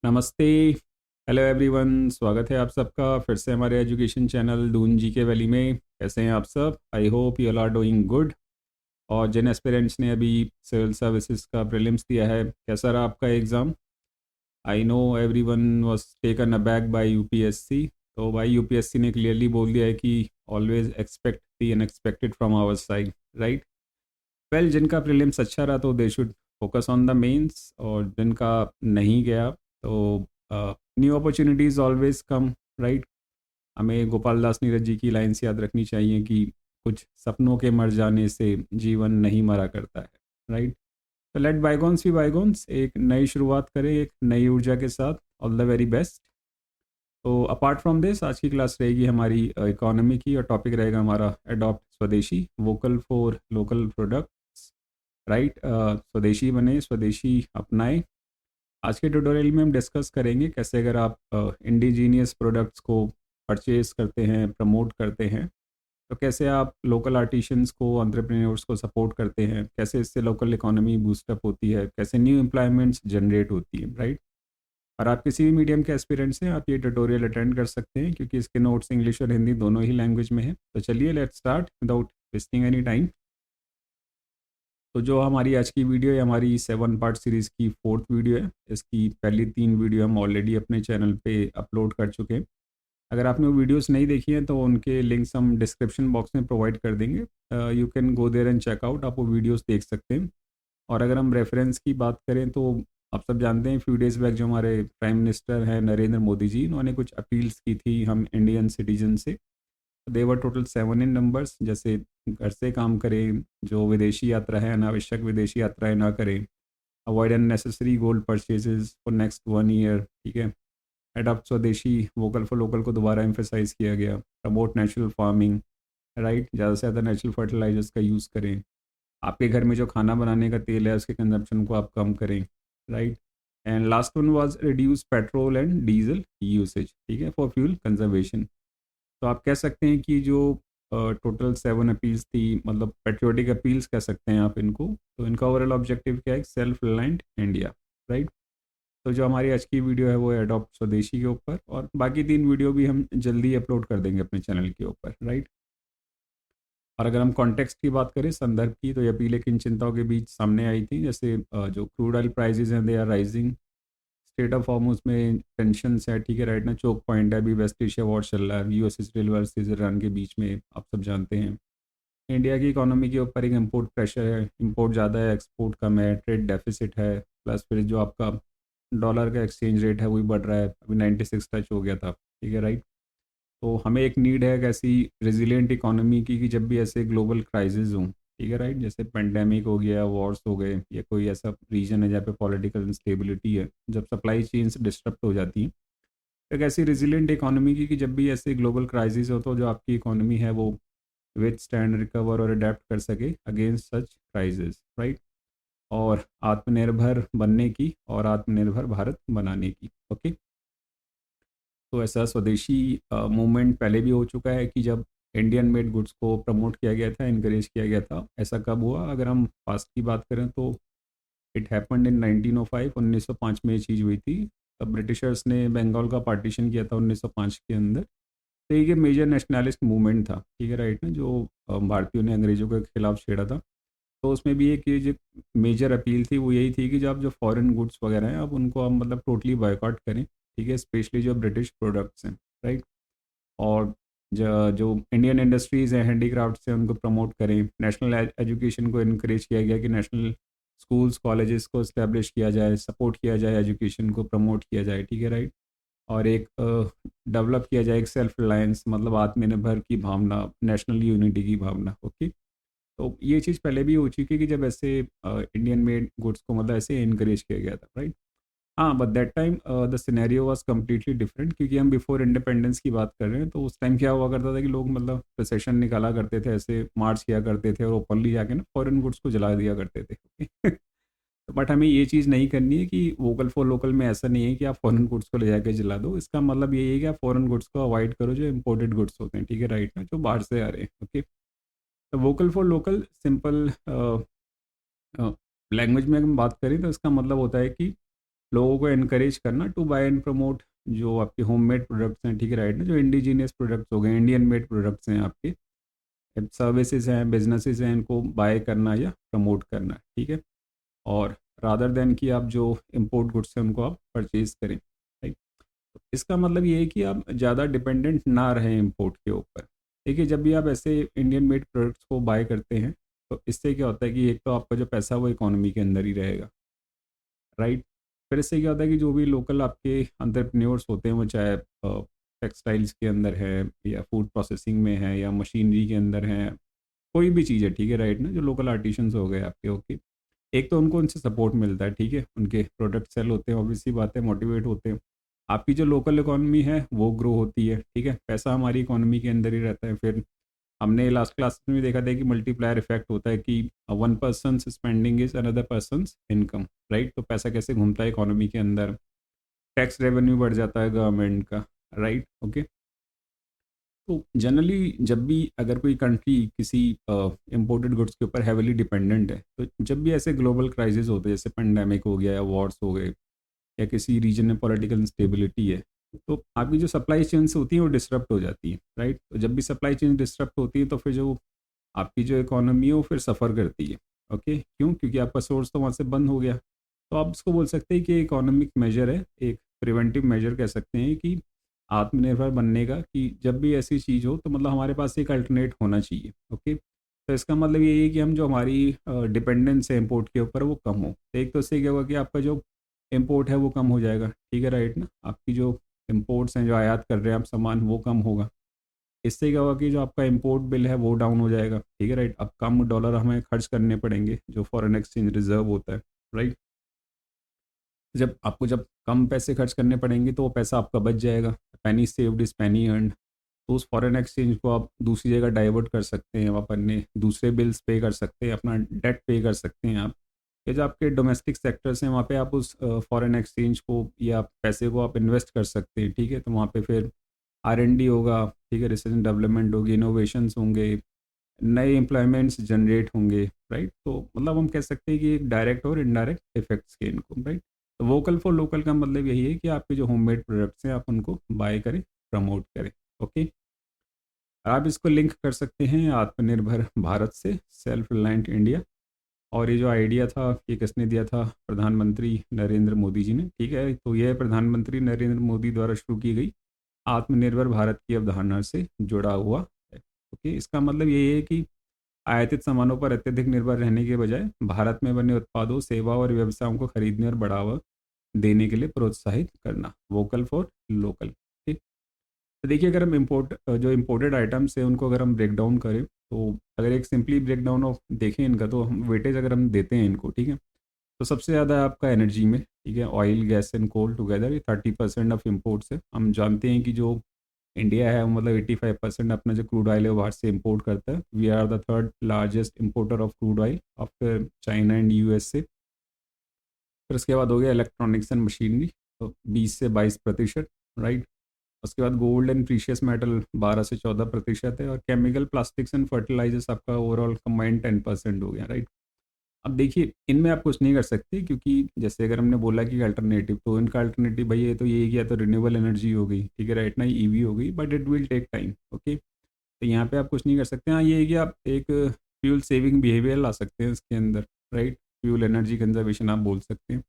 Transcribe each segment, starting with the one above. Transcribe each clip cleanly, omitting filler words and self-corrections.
नमस्ते। Hello everyone, स्वागत है आप सबका फिर से हमारे education channel Doon G K valley में। कैसे हैं आप सब? I hope you all are doing good. और जिन एस्पिरेंट्स ने अभी सिविल सर्विसेज का प्रीलिम्स दिया है, कैसा रहा आपका exam? I know everyone was taken aback by UPSC. तो भाई यूपीएससी ने क्लियरली बोल दिया है कि always expect the unexpected from our side, right. Well, जिनका प्रीलिम्स अच्छा रहा तो they should focus on the mains, और जिनका नहीं गया तो new opportunities always come, right. हमें गोपाल दास नीरज जी की लाइन्स याद रखनी चाहिए कि कुछ सपनों के मर जाने से जीवन नहीं मरा करता है, राइट। तो लेट बाइगॉन्स बी बाइगॉन्स, एक नई शुरुआत करें एक नई ऊर्जा के साथ। All the very best. तो अपार्ट फ्रॉम दिस, आज की क्लास रहेगी हमारी इकोनॉमी की, और टॉपिक रहेगा हमारा अडॉप्ट स्वदेशी, vocal for local products, right. स्वदेशी बने, स्वदेशी अपनाएं। आज के ट्यूटोरियल में हम डिस्कस करेंगे कैसे अगर आप इंडिजीनियस प्रोडक्ट्स को परचेज करते हैं, प्रमोट करते हैं, तो कैसे आप लोकल आर्टिशंस को, एंटरप्रेन्योर्स को सपोर्ट करते हैं, कैसे इससे लोकल इकोनॉमी बूस्टअप होती है, कैसे न्यू एम्प्लॉयमेंट्स जनरेट होती है, राइट। और आप किसी भी मीडियम के एस्पिरेंट्स हैं, आप ये ट्यूटोरियल अटेंड कर सकते हैं क्योंकि इसके नोट्स इंग्लिश और हिंदी दोनों ही लैंग्वेज में है। तो चलिए let's start without wasting any time. तो जो हमारी आज की वीडियो है, हमारी 7 पार्ट सीरीज़ की 4th वीडियो है। इसकी पहली 3 वीडियो हम ऑलरेडी अपने चैनल पे अपलोड कर चुके हैं। अगर आपने वो वीडियोस नहीं देखी हैं तो उनके लिंक्स हम डिस्क्रिप्शन बॉक्स में प्रोवाइड कर देंगे। You can go there and check out, आप वो वीडियोस देख सकते हैं। और अगर हम रेफरेंस की बात करें तो आप सब जानते हैं फ्यू डेज़ बैक जो हमारे प्राइम मिनिस्टर हैं नरेंद्र मोदी जी, उन्होंने कुछ अपील्स की थी हम इंडियन सिटीजन से। देवर टोटल 7 इन नंबर्स, जैसे घर से काम करें, जो विदेशी यात्रा है अनावश्यक विदेशी यात्राएं ना करें, avoid unnecessary gold purchases for next 1 year, ठीक है। अडॉप्ट स्वदेशी, वोकल फॉर लोकल को दोबारा एम्फेसाइज किया गया। प्रमोट नेचुरल फार्मिंग, राइट, ज़्यादा से ज़्यादा नेचुरल फर्टिलाइजर्स का यूज़ करें। आपके घर में जो खाना बनाने का तेल है उसके कंजप्शन को आप कम करें, right. And last one was reduce petrol and diesel usage, ठीक है, फॉर फ्यूल कंजर्वेशन। तो आप कह सकते हैं कि जो टोटल 7 अपील्स थी, मतलब पेट्रियोटिक अपील्स कह सकते हैं आप इनको। तो इनका ओवरऑल ऑब्जेक्टिव क्या है? Self reliant India, right. तो जो हमारी आज की वीडियो है वो है अडॉप्ट स्वदेशी के ऊपर, और बाकी 3 वीडियो भी हम जल्दी अपलोड कर देंगे अपने चैनल के ऊपर, राइट। और अगर हम कॉन्टेक्स्ट की बात करें, संदर्भ की, तो ये अपीलें किन चिंताओं के बीच सामने आई थी? जैसे जो क्रूड ऑयल प्राइजेज हैं they are rising, strait of Hormuz में टेंशन है, ठीक है, राइट ना, चोक पॉइंट है, अभी वेस्ट एशिया वॉर चल रहा है, यूएस इसराइल वर्सेस ईरान के बीच में, आप सब जानते हैं। इंडिया की इकोनॉमी के ऊपर एक इम्पोर्ट प्रेशर है, इम्पोर्ट ज़्यादा है, एक्सपोर्ट कम है, ट्रेड डेफिसिट है, प्लस फिर जो आपका डॉलर का एक्सचेंज रेट है वही बढ़ रहा है, अभी 96 टच हो गया था, ठीक है, राइट। तो हमें एक नीड है एक ऐसी रेजिलिएंट इकोनॉमी की कि जब भी ऐसे ग्लोबल क्राइसिस हों, ठीक है, राइट, जैसे पेंडेमिक हो गया, वॉर्स हो गए, या कोई ऐसा रीजन है जहाँ पे पॉलिटिकल इंस्टेबिलिटी है, जब सप्लाई चेन्स डिस्टर्ब हो जाती हैं, एक ऐसी रेजिलिएंट इकोनॉमी की कि जब भी ऐसे ग्लोबल क्राइसिस हो तो जो आपकी इकोनॉमी है वो विथ स्टैंड, रिकवर और अडेप्ट कर सके अगेंस्ट सच क्राइसिस, राइट। और आत्मनिर्भर बनने की और आत्मनिर्भर भारत बनाने की, ओके। तो ऐसा स्वदेशी मूवमेंट पहले भी हो चुका है कि जब इंडियन मेड गुड्स को प्रमोट किया गया था, इनकरेज किया गया था। ऐसा कब हुआ? अगर हम पास्ट की बात करें तो इट हैपेंड इन 1905, 1905 में ये चीज़ हुई थी। तब ब्रिटिशर्स ने बंगाल का पार्टीशन किया था 1905 के अंदर। तो ये मेजर नेशनलिस्ट मूवमेंट था, ठीक है, राइट ना, जो भारतीयों ने अंग्रेज़ों के खिलाफ छेड़ा था। तो उसमें भी एक ये जो मेजर अपील थी वो यही थी कि जब जो फॉरेन गुड्स वगैरह हैं, अब उनको हम मतलब टोटली बॉयकॉट करें, ठीक है, स्पेशली जो ब्रिटिश प्रोडक्ट्स हैं, राइट। और जो इंडियन इंडस्ट्रीज़ हैं, हैंडीक्राफ्ट्स हैं, उनको प्रमोट करें। नेशनल एजुकेशन को इनक्रेज किया गया कि नेशनल स्कूल्स कॉलेजेस को इस्टेब्लिश किया जाए, सपोर्ट किया जाए, एजुकेशन को प्रमोट किया जाए, ठीक है, राइट। और एक डेवलप किया जाए एक सेल्फ रिलायंस, मतलब आत्मनिर्भर की भावना, नेशनल यूनिटी की भावना, ओके। तो ये चीज़ पहले भी हो चुकी है कि जब ऐसे इंडियन मेड गुड्स को मतलब ऐसे इनकरेज किया गया था, राइट। हाँ, but that time the scenario was completely different, क्योंकि हम बिफोर इंडिपेंडेंस की बात कर रहे हैं। तो उस टाइम क्या हुआ करता था कि लोग मतलब प्रोसेशन निकाला करते थे, ऐसे मार्च किया करते थे और ओपनली जाके ना फॉरेन गुड्स को जला दिया करते थे। बट हमें ये चीज़ नहीं करनी है कि वोकल फॉर लोकल में ऐसा नहीं है कि आप फॉरेन गुड्स को ले जाके जला दो। इसका मतलब यही है कि आप फॉरेन गुड्स को अवॉइड करो जो इम्पोर्टेड गुड्स होते हैं, ठीक है, राइट ना, जो बाहर से आ रहे हैं, ओके। तो vocal for local simple language में अगर हम बात करें तो इसका मतलब होता है कि लोगों को इनकरेज करना टू बाय एंड प्रमोट जो आपके होममेड प्रोडक्ट्स हैं, ठीक है राइट ना, जो इंडिजीनियस प्रोडक्ट्स हो गए, इंडियन मेड प्रोडक्ट्स हैं आपके, सर्विसेज हैं, बिजनेसेस हैं, इनको बाय करना या प्रमोट करना, ठीक है। और रादर देन कि आप जो इम्पोर्ट गुड्स हैं उनको आप परचेज करें, राइट। तो इसका मतलब ये है कि आप ज़्यादा डिपेंडेंट ना रहें इम्पोर्ट के ऊपर। देखिए जब भी आप ऐसे इंडियन मेड प्रोडक्ट्स को बाय करते हैं तो इससे क्या होता है कि एक तो आपका जो पैसा है वो इकोनॉमी के अंदर ही रहेगा, राइट। फिर इससे क्या होता है कि जो भी लोकल आपके एंटरप्रेन्योर्स होते हैं, वो चाहे टेक्सटाइल्स के अंदर है या फूड प्रोसेसिंग में है या मशीनरी के अंदर है, कोई भी चीज़ है, ठीक है राइट ना, जो लोकल आर्टिशंस हो गए आपके, ओके, एक तो उनको उनसे सपोर्ट मिलता है, ठीक है, उनके प्रोडक्ट सेल होते हैं, ऑब्वियसली बात है, मोटिवेट होते हैं, आपकी जो लोकल इकोनॉमी है वो ग्रो होती है, ठीक है, पैसा हमारी इकोनॉमी के अंदर ही रहता है। फिर हमने लास्ट क्लास में भी देखा था कि मल्टीप्लायर इफेक्ट होता है कि one person spending is another person income, right. तो पैसा कैसे घूमता है इकोनॉमी के अंदर, टैक्स रेवेन्यू बढ़ जाता है गवर्नमेंट का, राइट, ओके। तो जनरली जब भी अगर कोई कंट्री किसी इम्पोर्टेड गुड्स के ऊपर हैविली डिपेंडेंट है, तो जब भी ऐसे ग्लोबल क्राइसिस होते हैं, जैसे पेंडेमिक हो गया या वॉर्स हो गए या किसी रीजन में पॉलिटिकल इंस्टेबिलिटी है, तो आपकी जो सप्लाई चेन्स होती हैं वो डिसरप्ट हो जाती है, राइट। तो जब भी सप्लाई चेन डिसरप्ट होती है तो फिर जो आपकी जो इकोनॉमी है वो फिर सफ़र करती है, ओके, क्यों, क्योंकि आपका सोर्स तो वहाँ से बंद हो गया। तो आप इसको बोल सकते हैं कि इकोनॉमिक मेजर है, एक प्रिवेंटिव मेजर कह सकते हैं कि आत्मनिर्भर बनने का, कि जब भी ऐसी चीज़ हो तो मतलब हमारे पास एक अल्टरनेट होना चाहिए, ओके। तो इसका मतलब यही है कि हम जो हमारी डिपेंडेंस है इम्पोर्ट के ऊपर वो कम हो। तो एक तो इससे क्या होगा कि आपका जो इम्पोर्ट है वो कम हो जाएगा, ठीक है राइट ना, आपकी जो इम्पोर्ट्स हैं, जो आयात कर रहे हैं आप सामान, वो कम होगा। इससे क्या होगा कि जो आपका इम्पोर्ट बिल है वो डाउन हो जाएगा, ठीक है राइट। अब कम डॉलर हमें खर्च करने पड़ेंगे, जो फॉरेन एक्सचेंज रिजर्व होता है, राइट। जब कम पैसे खर्च करने पड़ेंगे तो वो पैसा आपका बच जाएगा, पैनी सेव्ड इज़ पैनी अर्नड। तो उस फॉरेन एक्सचेंज को आप दूसरी जगह डाइवर्ट कर सकते हैं, आप अपने दूसरे बिल्स पे कर सकते हैं, अपना डेट पे कर सकते हैं आप, या जो आपके डोमेस्टिक सेक्टर्स हैं वहाँ पे आप उस फॉरेन एक्सचेंज को या पैसे को आप इन्वेस्ट कर सकते हैं, ठीक है। तो वहाँ पे फिर R&D होगा, ठीक है, रिसर्च एंड डेवलपमेंट होगी, इनोवेशंस होंगे, नए एम्प्लॉयमेंट्स जनरेट होंगे, राइट। तो मतलब हम कह सकते हैं कि एक डायरेक्ट और इनडायरेक्ट इफेक्ट्स के इनको, राइट। तो वोकल फॉर लोकल का मतलब यही है कि आपके जो होममेड प्रोडक्ट्स हैं आप उनको बाय करें, प्रमोट करें, ओके। आप इसको लिंक कर सकते हैं आत्मनिर्भर भारत से, सेल्फ रिलायंट इंडिया। और ये जो आइडिया था ये किसने दिया था, प्रधानमंत्री नरेंद्र मोदी जी ने, ठीक है। तो यह प्रधानमंत्री नरेंद्र मोदी द्वारा शुरू की गई आत्मनिर्भर भारत की अवधारणा से जुड़ा हुआ है, ओके। इसका मतलब ये है कि आयातित सामानों पर अत्यधिक निर्भर रहने के बजाय भारत में बने उत्पादों, सेवा और व्यवसायों को खरीदने और बढ़ावा देने के लिए प्रोत्साहित करना, वोकल फॉर लोकल, ठीक। तो देखिए अगर हम जो इम्पोर्टेड आइटम्स हैं उनको अगर हम ब्रेक डाउन करें, तो अगर एक सिंपली ब्रेक डाउन ऑफ देखें इनका, तो हम वेटेज अगर हम देते हैं इनको, ठीक है, तो सबसे ज़्यादा आपका एनर्जी में, ठीक है, oil gas and coal together ये 30% ऑफ इम्पोर्ट्स है। हम जानते हैं कि जो इंडिया है वो मतलब 85% अपना जो क्रूड ऑयल है वो बाहर से इम्पोर्ट करता है। We are the third largest importer of crude oil after China and USA। फिर उसके बाद हो गया इलेक्ट्रॉनिक्स एंड मशीनरी, तो 20 से 22%, राइट। उसके बाद गोल्ड एंड प्रीशियस मेटल 12 से 14% है, और केमिकल, प्लास्टिक्स एंड फर्टिलाइजर्स आपका ओवरऑल कंबाइंड 10% हो गया, राइट। अब देखिए इनमें आप कुछ नहीं कर सकते, क्योंकि जैसे अगर हमने बोला कि अल्टरनेटिव, तो इनका अल्टरनेटिव भाई ये तो ये कि या तो रिन्यूएबल एनर्जी हो गई, ठीक है राइट ना, EV हो गई, but it will take time, okay. तो यहाँ पे आप कुछ नहीं कर सकते। हाँ ये है कि आप एक फ्यूल सेविंग बिहेवियर ला सकते हैं इसके अंदर, राइट, फ्यूल एनर्जी कंजर्वेशन आप बोल सकते हैं।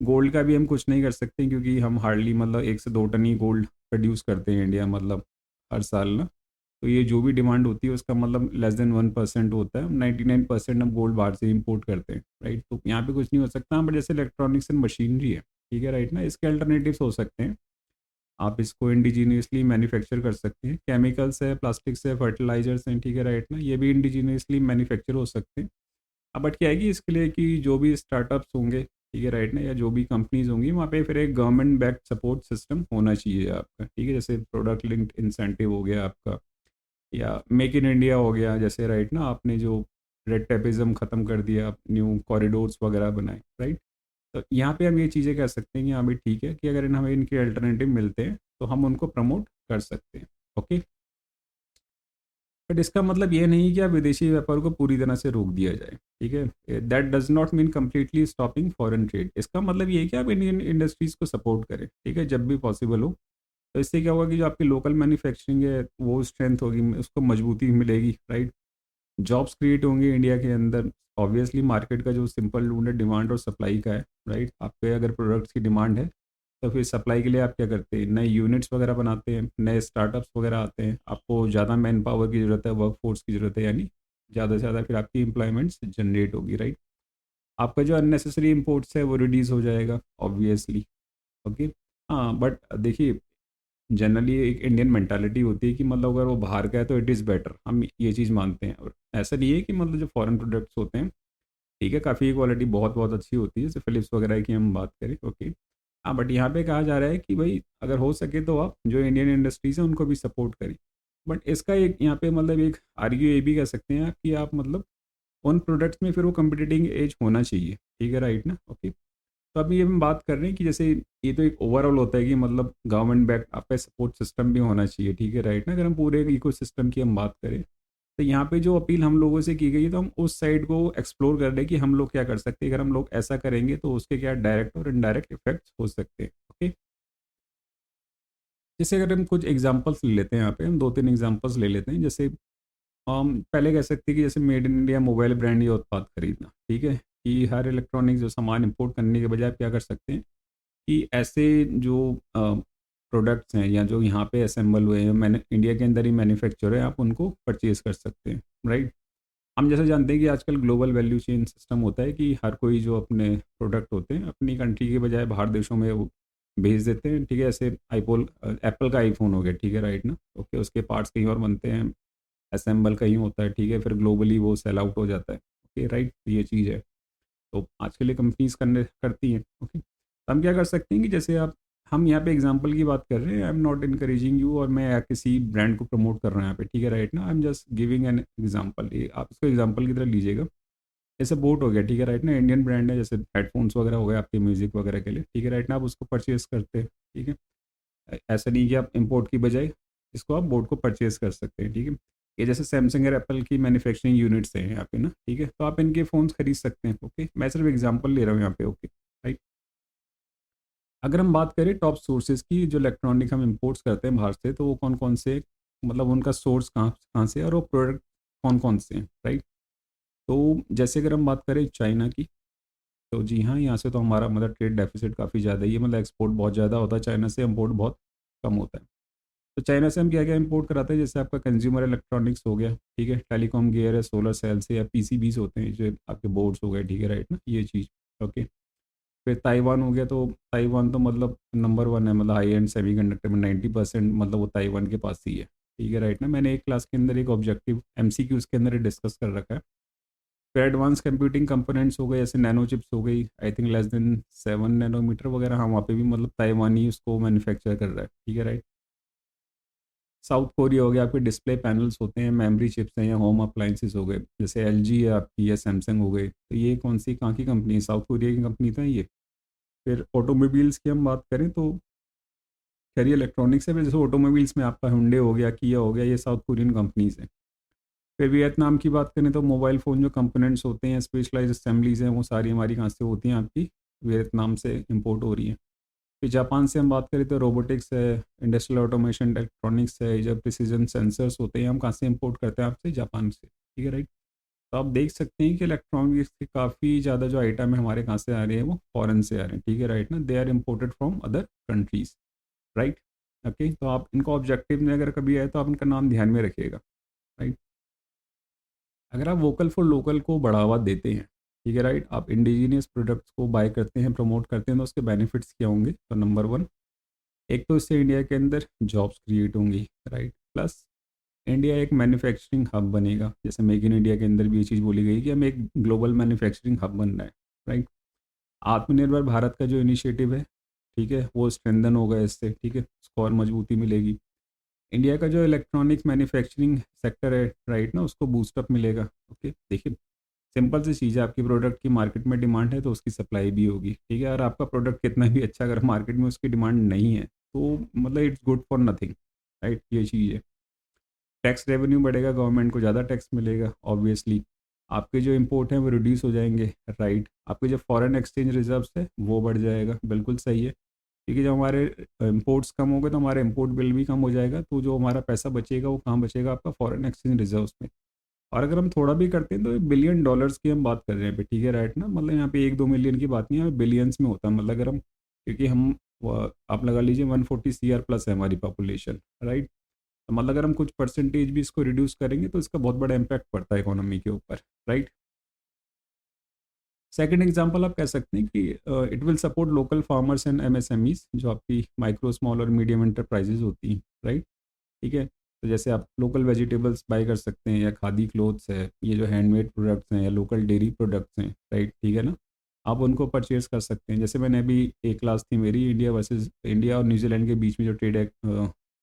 गोल्ड का भी हम कुछ नहीं कर सकते, क्योंकि हम हार्डली मतलब 1 से 2 टन ही गोल्ड प्रोड्यूस करते हैं इंडिया, मतलब हर साल ना। तो ये जो भी डिमांड होती है उसका मतलब <1% होता है, 99% हम गोल्ड बाहर से इंपोर्ट करते हैं, राइट। तो यहाँ पे कुछ नहीं हो सकता। बट जैसे इलेक्ट्रॉनिक्स एंड मशीनरी है, ठीक है राइट ना, इसके अल्टरनेटिव्स हो सकते हैं। आप इसको इंडिजीनियसली मैन्युफैक्चर कर सकते हैं, केमिकल्स है, प्लास्टिक्स है, फर्टिलाइजर्स हैं, ठीक है राइट ना, ये भी इंडिजीनियसली मैन्युफैक्चर हो सकते हैं। बट क्या है कि इसके लिए कि जो भी स्टार्टअप्स होंगे, ठीक है राइट ना, या जो भी कंपनीज होंगी वहाँ पे फिर एक गवर्नमेंट बैक्ड सपोर्ट सिस्टम होना चाहिए आपका, ठीक है। जैसे प्रोडक्ट लिंक्ड इंसेंटिव हो गया आपका, या मेक इन इंडिया हो गया, जैसे राइट ना आपने जो रेड टेपिज्म ख़त्म कर दिया, आप न्यू कॉरिडोर्स वगैरह बनाए, राइट। तो यहाँ पे हम ये चीज़ें कह सकते हैं कि हाँ भाई ठीक है, कि अगर हमें इनके अल्टरनेटिव मिलते हैं तो हम उनको प्रमोट कर सकते हैं, ओके। बट इसका मतलब ये नहीं कि आप विदेशी व्यापार को पूरी तरह से रोक दिया जाए, ठीक है। That does not mean completely stopping foreign trade. इसका मतलब ये है कि आप इंडियन इंडस्ट्रीज़ को सपोर्ट करें, ठीक है, जब भी पॉसिबल हो। तो इससे क्या होगा कि जो आपकी लोकल मैन्युफैक्चरिंग है वो स्ट्रेंथ होगी, उसको मजबूती मिलेगी, राइट। जॉब्स क्रिएट होंगे इंडिया के अंदर। ऑब्वियसली मार्केट का जो सिंपल रूल है डिमांड और सप्लाई का है, राइट। आपके अगर प्रोडक्ट्स की डिमांड है तो फिर सप्लाई के लिए आप क्या करते हैं, नए यूनिट्स वगैरह बनाते हैं, नए स्टार्टअप्स वगैरह आते हैं, आपको ज़्यादा मैन पावर की ज़रूरत है, वर्क फोर्स की ज़रूरत है, यानी ज़्यादा से ज़्यादा फिर आपकी एम्प्लॉयमेंट्स जनरेट होगी, राइट। आपका जो अननेसेसरी इम्पोर्ट्स है वो रिड्यूस हो जाएगा, ऑब्वियसली। ओके। हाँ, बट देखिए, जनरली एक इंडियन मेंटालिटी होती है कि मतलब अगर वो बाहर का है तो इट इज़ बेटर, हम ये चीज़ मानते हैं। और ऐसा नहीं है कि मतलब जो फॉरेन प्रोडक्ट्स होते हैं, ठीक है, काफ़ी क्वालिटी बहुत बहुत अच्छी होती है, जैसे फिलिप्स वगैरह की हम बात करें, ओके। हाँ, बट यहाँ पे कहा जा रहा है कि भाई अगर हो सके तो आप जो इंडियन इंडस्ट्रीज हैं उनको भी सपोर्ट करें। बट इसका एक यहाँ पे मतलब एक आर्ग्यू ये भी कह सकते हैं आप कि आप मतलब उन प्रोडक्ट्स में फिर वो कम्पिटिटिंग एज होना चाहिए, ठीक है, राइट ना, ओके। तो अभी ये हम बात कर रहे हैं कि जैसे ये तो एक ओवरऑल होता है कि मतलब गवर्नमेंट बैक आपका सपोर्ट सिस्टम भी होना चाहिए, ठीक है, राइट ना। अगर हम पूरे इको सिस्टम की हम बात करें तो यहाँ पे जो अपील हम लोगों से की गई है तो हम उस साइड को एक्सप्लोर कर रहे हैं कि हम लोग क्या कर सकते हैं। अगर हम लोग ऐसा करेंगे तो उसके क्या डायरेक्ट और इनडायरेक्ट इफेक्ट्स हो सकते हैं, ओके। जैसे अगर हम कुछ एग्जांपल्स ले लेते हैं, यहाँ पे हम दो तीन एग्जांपल्स ले लेते हैं। जैसे हम पहले कह सकते हैं कि जैसे made in India mobile brand या उत्पाद खरीदना, ठीक है, कि हर इलेक्ट्रॉनिक जो सामान इंपोर्ट करने के बजाय आप क्या कर सकते हैं कि ऐसे जो प्रोडक्ट्स हैं या जो यहाँ पे असेंबल हुए हैं, मैंने इंडिया के अंदर ही मैन्युफैक्चर है, आप उनको परचेज कर सकते हैं, राइट। हम जैसे जानते हैं कि आजकल ग्लोबल वैल्यू चेन सिस्टम होता है कि हर कोई जो अपने प्रोडक्ट होते हैं अपनी कंट्री के बजाय बाहर देशों में वो भेज देते हैं, ठीक है। ऐसे आईपोल एप्पल का आईफोन हो गया, ठीक है, राइट ना, ओके, उसके पार्ट्स कहीं और बनते हैं, असेंबल कहीं होता है, ठीक है, फिर ग्लोबली वो सेल आउट हो जाता है, ओके, राइट। ये चीज़ है, तो आज के लिए कंपनीज करने करती हैं, ओके। तो हम क्या कर सकते हैं कि जैसे आप, हम यहाँ पे एग्जांपल की बात कर रहे हैं, I am not encouraging you और मैं किसी ब्रांड को प्रमोट कर रहा हूँ यहाँ पे, ठीक है, राइट ना, I am just giving an example. ये आप इसको एग्जांपल की तरह लीजिएगा। जैसे बोट हो गया, ठीक है, राइट ना, इंडियन ब्रांड है, जैसे हेडफोन्स वगैरह हो गए आपके म्यूजिक वगैरह के लिए, ठीक है, राइट ना, आप उसको परचेज करते हैं, ठीक है। ऐसा नहीं कि आप इंपोर्ट की बजाय इसको आप बोट को परचेज कर सकते हैं, ठीक है। ये जैसे सैमसंग और एप्पल की मैन्युफैक्चरिंग यूनिट्स हैं यहाँ पे ना, ठीक है, तो आप इनके फ़ोन्स खरीद सकते हैं, ओके। मैं सिर्फ एग्जांपल ले रहा हूँ यहाँ पे, ओके, राइट। अगर हम बात करें टॉप सोर्सेज की, जो इलेक्ट्रॉनिक हम इंपोर्ट्स करते हैं बाहर से, तो वो कौन कौन से, मतलब उनका सोर्स कहाँ कहाँ से है और वो प्रोडक्ट कौन कौन से हैं, राइट। तो जैसे अगर हम बात करें चाइना की, तो जी हाँ, यहाँ से तो हमारा मतलब ट्रेड डेफिसिट काफ़ी ज़्यादा ही है, मतलब एक्सपोर्ट बहुत ज़्यादा होता है चाइना से, इम्पोर्ट बहुत कम होता है। तो चाइना से हम क्या क्या इंपोर्ट कराते हैं, जैसे आपका कंज्यूमर इलेक्ट्रॉनिक्स हो गया, ठीक है, टेलीकॉम गियर है, सोलर सेल्स है या पीसीबीज होते हैं जो आपके बोर्ड्स हो गए, ठीक है, राइट ना, ये चीज़, ओके। फिर ताइवान हो गया, तो ताइवान तो मतलब नंबर वन है, मतलब हाई एंड सेमीकंडक्टर में 90% मतलब वो ताइवान के पास ही है, ठीक है, राइट ना। मैंने एक क्लास के अंदर एक ऑब्जेक्टिव एमसीक्यू उसके अंदर डिस्कस कर रखा है। फिर एडवांस कंप्यूटिंग कंपोनेंट्स हो गए, जैसे नैनो चिप्स हो गई, I think less than 7 nanometer वगैरह, हाँ वहाँ पे भी मतलब ताइवान ही उसको मैन्युफैक्चर कर रहा है, ठीक है, राइट। साउथ कोरिया हो गया, आपके डिस्प्ले पैनल्स होते हैं, मेमोरी चिप्स हैं या होम अप्लाइंसेस हो गए, जैसे एलजी है आपकी या सैमसंग हो गई, तो ये कौन सी कहाँ की कंपनी है, साउथ कोरिया की कंपनी था ये। फिर ऑटोमोबाइल्स की हम बात करें तो खैर ये इलेक्ट्रॉनिक्स है, फिर जैसे ऑटोमोबाइल्स में आपका हुंडे हो गया, किया हो गया, ये साउथ कोरियन कंपनीज हैं। फिर वियतनाम की बात करें तो मोबाइल फ़ोन जो कंपोनेंट्स होते हैं, स्पेशलाइज असेंबलीज हैं, वो सारी हमारी कहाँ से होती हैं, आपकी वियतनाम से इंपोर्ट हो रही हैं। फिर जापान से हम बात करें तो रोबोटिक्स है, इंडस्ट्रियल ऑटोमेशन, इलेक्ट्रॉनिक्स है, जो प्रिसीजन सेंसर्स होते हैं, हम कहाँ से इंपोर्ट करते हैं, आपसे जापान से, ठीक है, राइट। तो आप देख सकते हैं कि इलेक्ट्रॉनिक्स के काफ़ी ज़्यादा जो आइटम है हमारे कहाँ से आ रहे हैं, वो फॉरेन से आ रहे हैं, ठीक है, राइट ना, they are imported from other countries, right, okay. तो आप इनको ऑब्जेक्टिव में अगर कभी आए तो आप इनका नाम ध्यान में रखिएगा, राइट। अगर आप वोकल फॉर लोकल को बढ़ावा देते हैं, ठीक है, राइट, आप इंडिजीनियस प्रोडक्ट्स को बाय करते हैं, प्रमोट करते हैं, तो उसके बेनिफिट्स क्या होंगे, तो नंबर वन, एक तो इससे इंडिया के अंदर जॉब्स क्रिएट होंगी, राइट, प्लस इंडिया एक मैन्युफैक्चरिंग हब बनेगा, जैसे मेक इन इंडिया के अंदर भी ये चीज़ बोली गई कि हम एक ग्लोबल मैन्युफैक्चरिंग हब बन रहा है, राइट। आत्मनिर्भर भारत का जो इनिशिएटिव है, ठीक है, वो स्ट्रेंथन होगा इससे, ठीक है, उसको और मजबूती मिलेगी। इंडिया का जो इलेक्ट्रॉनिक्स मैन्युफैक्चरिंग सेक्टर है, राइट ना, उसको बूस्टअप मिलेगा, ओके। देखिए, सिंपल सी चीज़ है, आपकी प्रोडक्ट की मार्केट में डिमांड है तो उसकी सप्लाई भी होगी, ठीक है। और आपका प्रोडक्ट कितना भी अच्छा, अगर मार्केट में उसकी डिमांड नहीं है तो मतलब it's good for nothing, right, ये चीज़ है। टैक्स रेवेन्यू बढ़ेगा, गवर्नमेंट को ज़्यादा टैक्स मिलेगा ऑब्वियसली। आपके जो इंपोर्ट हैं वो रिड्यूस हो जाएंगे, राइट। आपके जो फॉरेन एक्सचेंज रिजर्व्स है वो बढ़ जाएगा, बिल्कुल सही है। क्योंकि जब हमारे इंपोर्ट्स कम होंगे तो हमारा इंपोर्ट बिल भी कम हो जाएगा, तो जो हमारा पैसा बचेगा वो कहाँ बचेगा, आपका फॉरेन एक्सचेंज रिजर्व्स में। और अगर हम थोड़ा भी करते हैं तो बिलियन डॉलर्स की हम बात कर रहे हैं पे, ठीक है, राइट ना। मतलब यहाँ पे 1-2 मिलियन की बात नहीं है, बिलियंस में होता है। मतलब अगर हम, क्योंकि हम आप लगा लीजिए 140 CR प्लस है हमारी पॉपुलेशन, राइट। तो मतलब अगर हम कुछ परसेंटेज भी इसको रिड्यूस करेंगे तो इसका बहुत बड़ा इम्पैक्ट पड़ता है इकोनॉमी के ऊपर, राइट। सेकंड एग्जांपल आप कह सकते हैं कि it will support local farmers and MSMEs, जो आपकी माइक्रो स्मॉल और मीडियम इंटरप्राइजेज होती हैं, राइट। ठीक है, तो जैसे आप लोकल वेजिटेबल्स बाई कर सकते हैं, या खादी क्लोथ्स है, ये जो हैंडमेड प्रोडक्ट्स हैं, या लोकल डेयरी प्रोडक्ट्स हैं, राइट, ठीक है ना। आप उनको परचेज कर सकते हैं। जैसे मैंने अभी एक क्लास थी मेरी, इंडिया वर्सेस इंडिया और न्यूजीलैंड के बीच में जो ट्रेड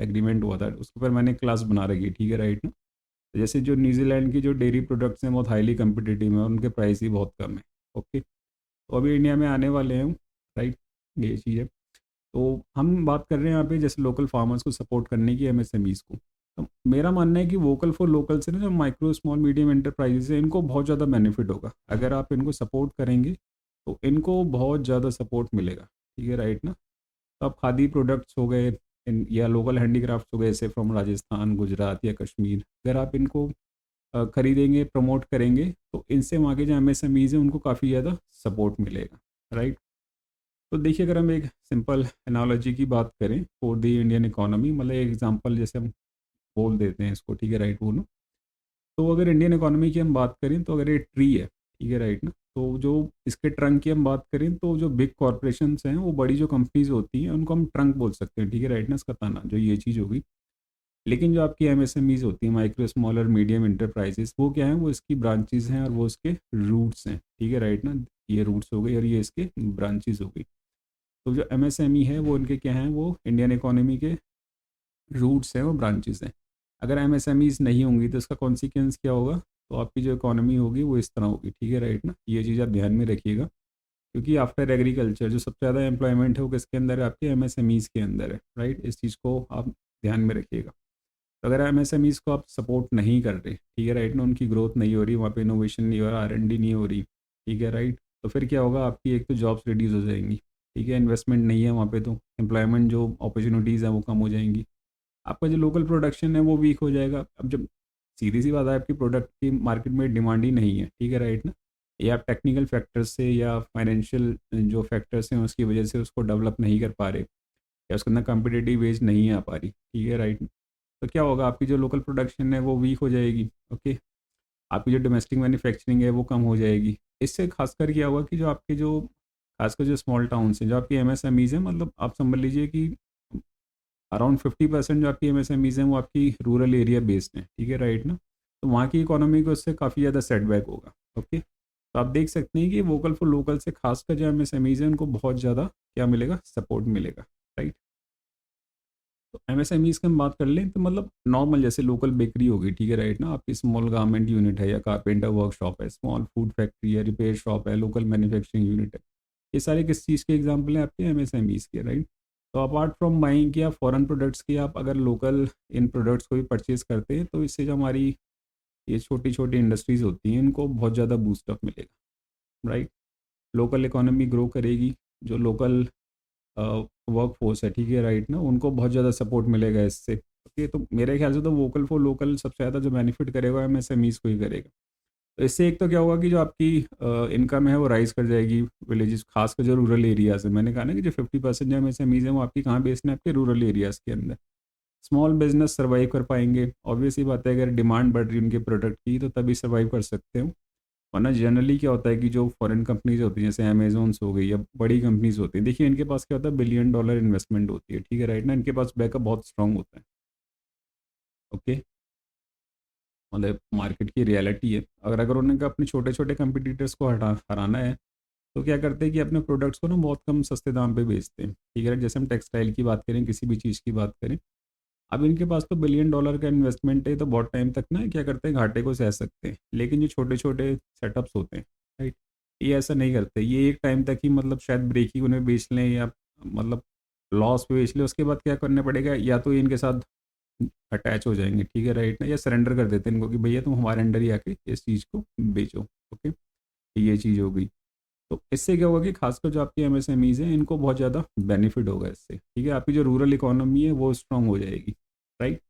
एग्रीमेंट हुआ था, उसके ऊपर मैंने क्लास बना रखी है, ठीक है, राइट ना। तो जैसे जो न्यूजीलैंड की जो डेयरी प्रोडक्ट्स हैं बहुत हाईली कम्पिटिटिव है, उनके प्राइस ही बहुत कम है, ओके। तो अभी इंडिया में आने वाले हैं, राइट, ये चीज़ है। तो हम बात कर रहे हैं यहाँ पे जैसे लोकल फार्मर्स को सपोर्ट करने की, MSMEs को। तो मेरा मानना है कि वोकल फॉर लोकल से ना जो माइक्रो स्मॉल मीडियम एंटरप्राइजेस है, इनको बहुत ज़्यादा बेनिफिट होगा। अगर आप इनको सपोर्ट करेंगे तो इनको बहुत ज़्यादा सपोर्ट मिलेगा, ठीक है, राइट ना। तो अब खादी प्रोडक्ट्स हो गए, या लोकल हैंडीक्राफ्ट्स हो गए, जैसे फ्रॉम राजस्थान, गुजरात या कश्मीर, अगर आप इनको खरीदेंगे, प्रमोट करेंगे, तो इनसे वहाँ के जो MSMEs हैं उनको काफ़ी ज़्यादा सपोर्ट मिलेगा, राइट। तो देखिए, अगर हम एक सिंपल एनालॉजी की बात करें फॉर द इंडियन इकोनॉमी, मतलब एक एग्जांपल जैसे हम बोल देते हैं इसको, ठीक है, राइट, बोलो। तो अगर इंडियन इकोनॉमी की हम बात करें तो अगर ये ट्री है, ठीक है, राइट ना, तो जो इसके ट्रंक की हम बात करें तो जो बिग कॉरपोरेशंस हैं, वो बड़ी जो कंपनीज होती हैं उनको हम ट्रंक बोल सकते हैं, ठीक है, राइट ना, इसका तना जो ये चीज़ होगी। लेकिन जो आपकी MSMEs होती हैं, माइक्रो स्मॉल और मीडियम इंटरप्राइजेस, वो क्या है, वो इसकी ब्रांचेज हैं और वो इसके रूट्स हैं, ठीक है, राइट ना। ये रूट्स हो गई और ये इसके ब्रांचेज हो गई। तो जो MSME है वो इनके क्या हैं, वो इंडियन इकोनॉमी के रूट्स हैं, वो ब्रांचेस हैं। अगर MSMEs नहीं होंगी तो इसका कॉन्सिक्वेंस क्या होगा, तो आपकी जो इकोनॉमी होगी वो इस तरह होगी, ठीक है, राइट ना। ये चीज़ आप ध्यान में रखिएगा, क्योंकि आफ्टर एग्रीकल्चर जो सबसे ज़्यादा एम्प्लॉयमेंट है वो किसके अंदर है, आपके MSMEs के अंदर है, राइट। इस चीज़ को आप ध्यान में रखिएगा। तो अगर MSMEs को आप सपोर्ट नहीं कर रहे, ठीक है, राइट ना, उनकी ग्रोथ नहीं हो रही, वहाँ पे इनोवेशन नहीं हो रहा, R&D नहीं हो रही, ठीक है, राइट, तो फिर क्या होगा, आपकी एक तो जॉब्स रिड्यूस हो जाएंगी, ठीक है, इन्वेस्टमेंट नहीं है वहाँ पे, तो एम्प्लॉयमेंट जो अपॉर्चुनिटीज़ हैं वो कम हो जाएंगी। आपका जो लोकल प्रोडक्शन है वो वीक हो जाएगा। अब जब सीधी सी बात है, आपकी प्रोडक्ट की मार्केट में डिमांड ही नहीं है, ठीक है, राइट ना, या आप टेक्निकल फैक्टर्स से या फाइनेंशियल जो फैक्टर्स हैं उसकी वजह से उसको डेवलप नहीं कर पा रहे, या उसके अंदर कम्पिटेटिव एज नहीं आ पा रही, ठीक है, राइट। तो क्या होगा, आपकी जो लोकल प्रोडक्शन है वो वीक हो जाएगी, ओके। आपकी जो डोमेस्टिक मैन्युफैक्चरिंग है वो कम हो जाएगी। इससे खासकर क्या होगा कि जो आपके जो खासकर जो स्मॉल टाउन्स हैं, जो आपकी MSMEs हैं, मतलब आप समझ लीजिए कि अराउंड 50% जो आपकी MSMEs हैं वो आपकी रूरल एरिया बेस्ड हैं, ठीक है, राइट ना। तो वहाँ की इकोनॉमी को इससे काफ़ी ज़्यादा सेटबैक होगा, ओके। तो आप देख सकते हैं कि वोकल फॉर लोकल से खासकर जो MSMEs हैं उनको बहुत ज़्यादा क्या मिलेगा, सपोर्ट मिलेगा, राइट। तो MSMEs की हम बात कर लें तो मतलब नॉर्मल जैसे लोकल बेकरी होगी, ठीक है, राइट ना, आपकी स्मॉल गारमेंट यूनिट है, या कारपेंटर वर्कशॉप है, स्मॉल फूड फैक्ट्री है, रिपेयर शॉप है, लोकल मैन्युफैक्चरिंग यूनिट है। ये सारे किस चीज़ के एग्जाम्पल हैं, आपके MSMEs के, राइट। तो अपार्ट फ्रॉम बाइंग या फॉरेन प्रोडक्ट्स की, आप अगर लोकल इन प्रोडक्ट्स को भी परचेज करते हैं तो इससे जो हमारी ये छोटी छोटी इंडस्ट्रीज़ होती हैं इनको बहुत ज़्यादा बूस्टअप मिलेगा, राइट। लोकल इकोनॉमी ग्रो करेगी, जो लोकल वर्क फोर्स है, ठीक है, राइट ना, उनको बहुत ज़्यादा सपोर्ट मिलेगा इससे, ओके। तो मेरे ख्याल से तो वोकल फॉर लोकल सबसे ज़्यादा जो बेनिफिट करेगा MSMEs को ही करेगा। तो इससे एक तो क्या होगा कि जो आपकी इनकम है वो राइज कर जाएगी, विलेजेस खासकर जो रूरल एरियाज है। मैंने कहा ना कि जो 50% जो MSMEs हैं वो आपकी कहाँ बेस्ड है, आपके रूरल एरियाज़ के अंदर। स्मॉल बिजनेस सर्वाइव कर पाएंगे, ऑब्वियस ही बात है, अगर डिमांड बढ़ रही है उनके प्रोडक्ट की तो तभी सर्वाइव कर सकते हो। वरना जनरली क्या होता है कि जो फॉरेन कंपनीज होती हैं, जैसे अमेजोन्स हो गई या बड़ी कंपनीज होती हैं, देखिए इनके पास क्या होता है, $1 बिलियन इन्वेस्टमेंट होती है, ठीक है, राइट ना, इनके पास बैकअप बहुत स्ट्रांग होता है, ओके। मतलब मार्केट की रियलिटी है। अगर अगर उन्हें अपने छोटे छोटे कंपटीटर्स को हराना है तो क्या करते हैं कि अपने प्रोडक्ट्स को ना बहुत कम सस्ते दाम पे बेचते हैं, ठीक है। जैसे हम टेक्सटाइल की बात करें, किसी भी चीज़ की बात करें, अब इनके पास तो $1 बिलियन का इन्वेस्टमेंट है, तो बहुत टाइम तक ना क्या करते हैं, घाटे को सह सकते हैं। लेकिन जो छोटे छोटे सेटअप्स होते हैं, राइट, ये ऐसा नहीं करते। ये एक टाइम तक ही मतलब शायद ब्रेक ही उन्हें बेच लें, या मतलब लॉस पे बेच लें, उसके बाद क्या करना पड़ेगा, या तो ये इनके साथ अटैच हो जाएंगे, ठीक है राइट ना, या सरेंडर कर देते हैं इनको कि भैया तुम हमारे अंडर ही आके इस चीज़ को बेचो। ओके, ये चीज़ हो गई। तो इससे क्या होगा कि खासकर जो आपके एमएसएमईज हैं इनको बहुत ज़्यादा बेनिफिट होगा इससे, ठीक है। आपकी जो रूरल इकोनॉमी है वो स्ट्रांग हो जाएगी, राइट।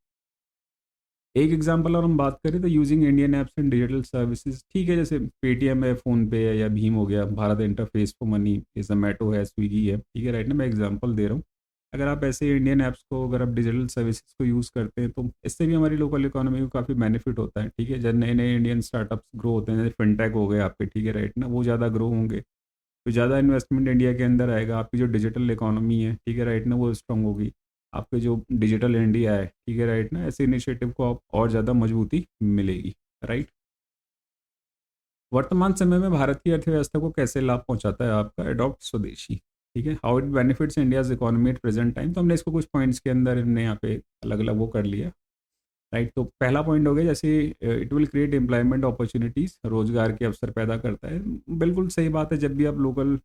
एक एग्जांपल और हम बात करें तो using Indian apps and digital services, ठीक है, जैसे पेटीएम है, फ़ोन पे है या भीम हो गया, भारत इंटरफेस फॉर मनी, ये जोमेटो है, स्विगी है, ठीक है राइट ना, मैं एग्जांपल दे रहा हूँ। अगर आप ऐसे इंडियन ऐप्स को, अगर आप डिजिटल सर्विसेज को यूज़ करते हैं तो इससे भी हमारी लोकल इकोनॉमी को काफ़ी बेनिफिट होता है, ठीक है। जब नए नए इंडियन स्टार्टअप्स ग्रो होते हैं, जैसे फिनटेक हो गए आपके, ठीक है राइट ना, वो ज़्यादा ग्रो होंगे तो ज़्यादा इन्वेस्टमेंट इंडिया के अंदर आएगा, आपकी जो डिजिटल इकोनॉमी है, ठीक है राइट ना, वो स्ट्रांग होगी। आपके जो डिजिटल इंडिया है, ठीक है राइट ना, ऐसे इनिशिएटिव को आप और ज़्यादा मजबूती मिलेगी, राइट। वर्तमान समय में भारत की अर्थव्यवस्था को कैसे लाभ पहुंचाता है आपका अडॉप्ट स्वदेशी, ठीक है, how it benefits India's economy at present time. तो हमने इसको कुछ पॉइंट्स के अंदर हमने यहाँ पे अलग अलग वो कर लिया, राइट। तो पहला पॉइंट हो गया जैसे it will create employment opportunities, रोजगार के अवसर पैदा करता है। बिल्कुल सही बात है, जब भी आप लोकल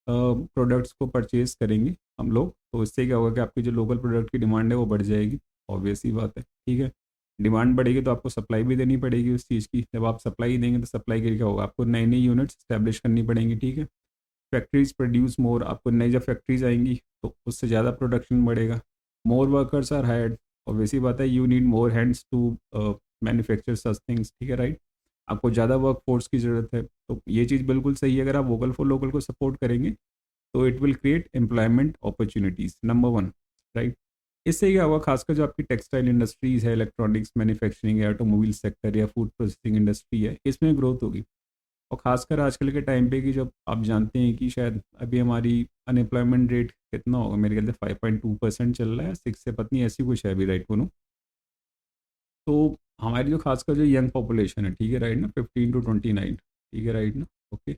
प्रोडक्ट्स को परचेज करेंगे हम लोग तो इससे क्या होगा कि आपकी जो लोकल प्रोडक्ट की डिमांड है वो बढ़ जाएगी, ऑब्वियस ही बात है, ठीक है। डिमांड बढ़ेगी तो आपको सप्लाई भी देनी पड़ेगी उस चीज़ की, जब आप सप्लाई देंगे तो सप्लाई के लिए क्या होगा, आपको नई नई यूनिट्स स्टैब्लिश करनी पड़ेंगी, ठीक है। फैक्ट्रीज प्रोड्यूस मोर, आपको नई जब फैक्ट्रीज आएंगी तो उससे ज़्यादा प्रोडक्शन बढ़ेगा। More workers are hired, obviously बात है, you need more hands to manufacture such things, ठीक है राइट। आपको ज़्यादा वर्क फोर्स की ज़रूरत है, तो ये चीज़ बिल्कुल सही है। अगर आप वोकल फॉर लोकल को सपोर्ट करेंगे तो it will create employment opportunities, number one, right. इससे क्या होगा, खासकर जो आपकी टेक्सटाइल इंडस्ट्रीज़ है, इलेक्ट्रॉनिक्स मैन्युफैक्चरिंग है, ऑटोमोबाइल सेक्टर या फूड प्रोसेसिंग इंडस्ट्री है, इसमें ग्रोथ होगी। और ख़ासकर आजकल के टाइम पे कि जब आप जानते हैं कि शायद अभी हमारी अनएम्प्लॉयमेंट रेट कितना होगा, मेरे ख्याल से 5.2% चल रहा है, 6 से पत्नी ऐसी कुछ है अभी, राइट बोलूँ तो। हमारी जो खासकर जो यंग पॉपुलेशन है, ठीक है राइट ना, 15 to 29, ठीक है राइट ना, ओके,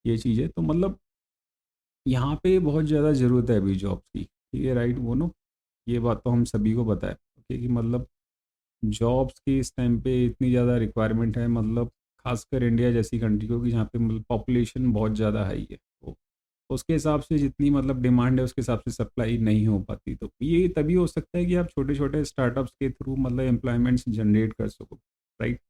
ये चीज़ है। तो मतलब यहाँ पे बहुत ज़्यादा ज़रूरत है अभी जॉब्स की, ठीक है राइट बोलो, ये बात तो हम सभी को पता है, ओके, कि मतलब जॉब्स की इस टाइम पे इतनी ज़्यादा रिक्वायरमेंट है, मतलब खासकर इंडिया जैसी कंट्री को, कि जहाँ पे मतलब पॉपुलेशन बहुत ज़्यादा हाई है, तो उसके हिसाब से जितनी मतलब डिमांड है उसके हिसाब से सप्लाई नहीं हो पाती। तो ये तभी हो सकता है कि आप छोटे छोटे स्टार्टअप्स के थ्रू मतलब एम्प्लॉयमेंट्स जनरेट कर सको, right.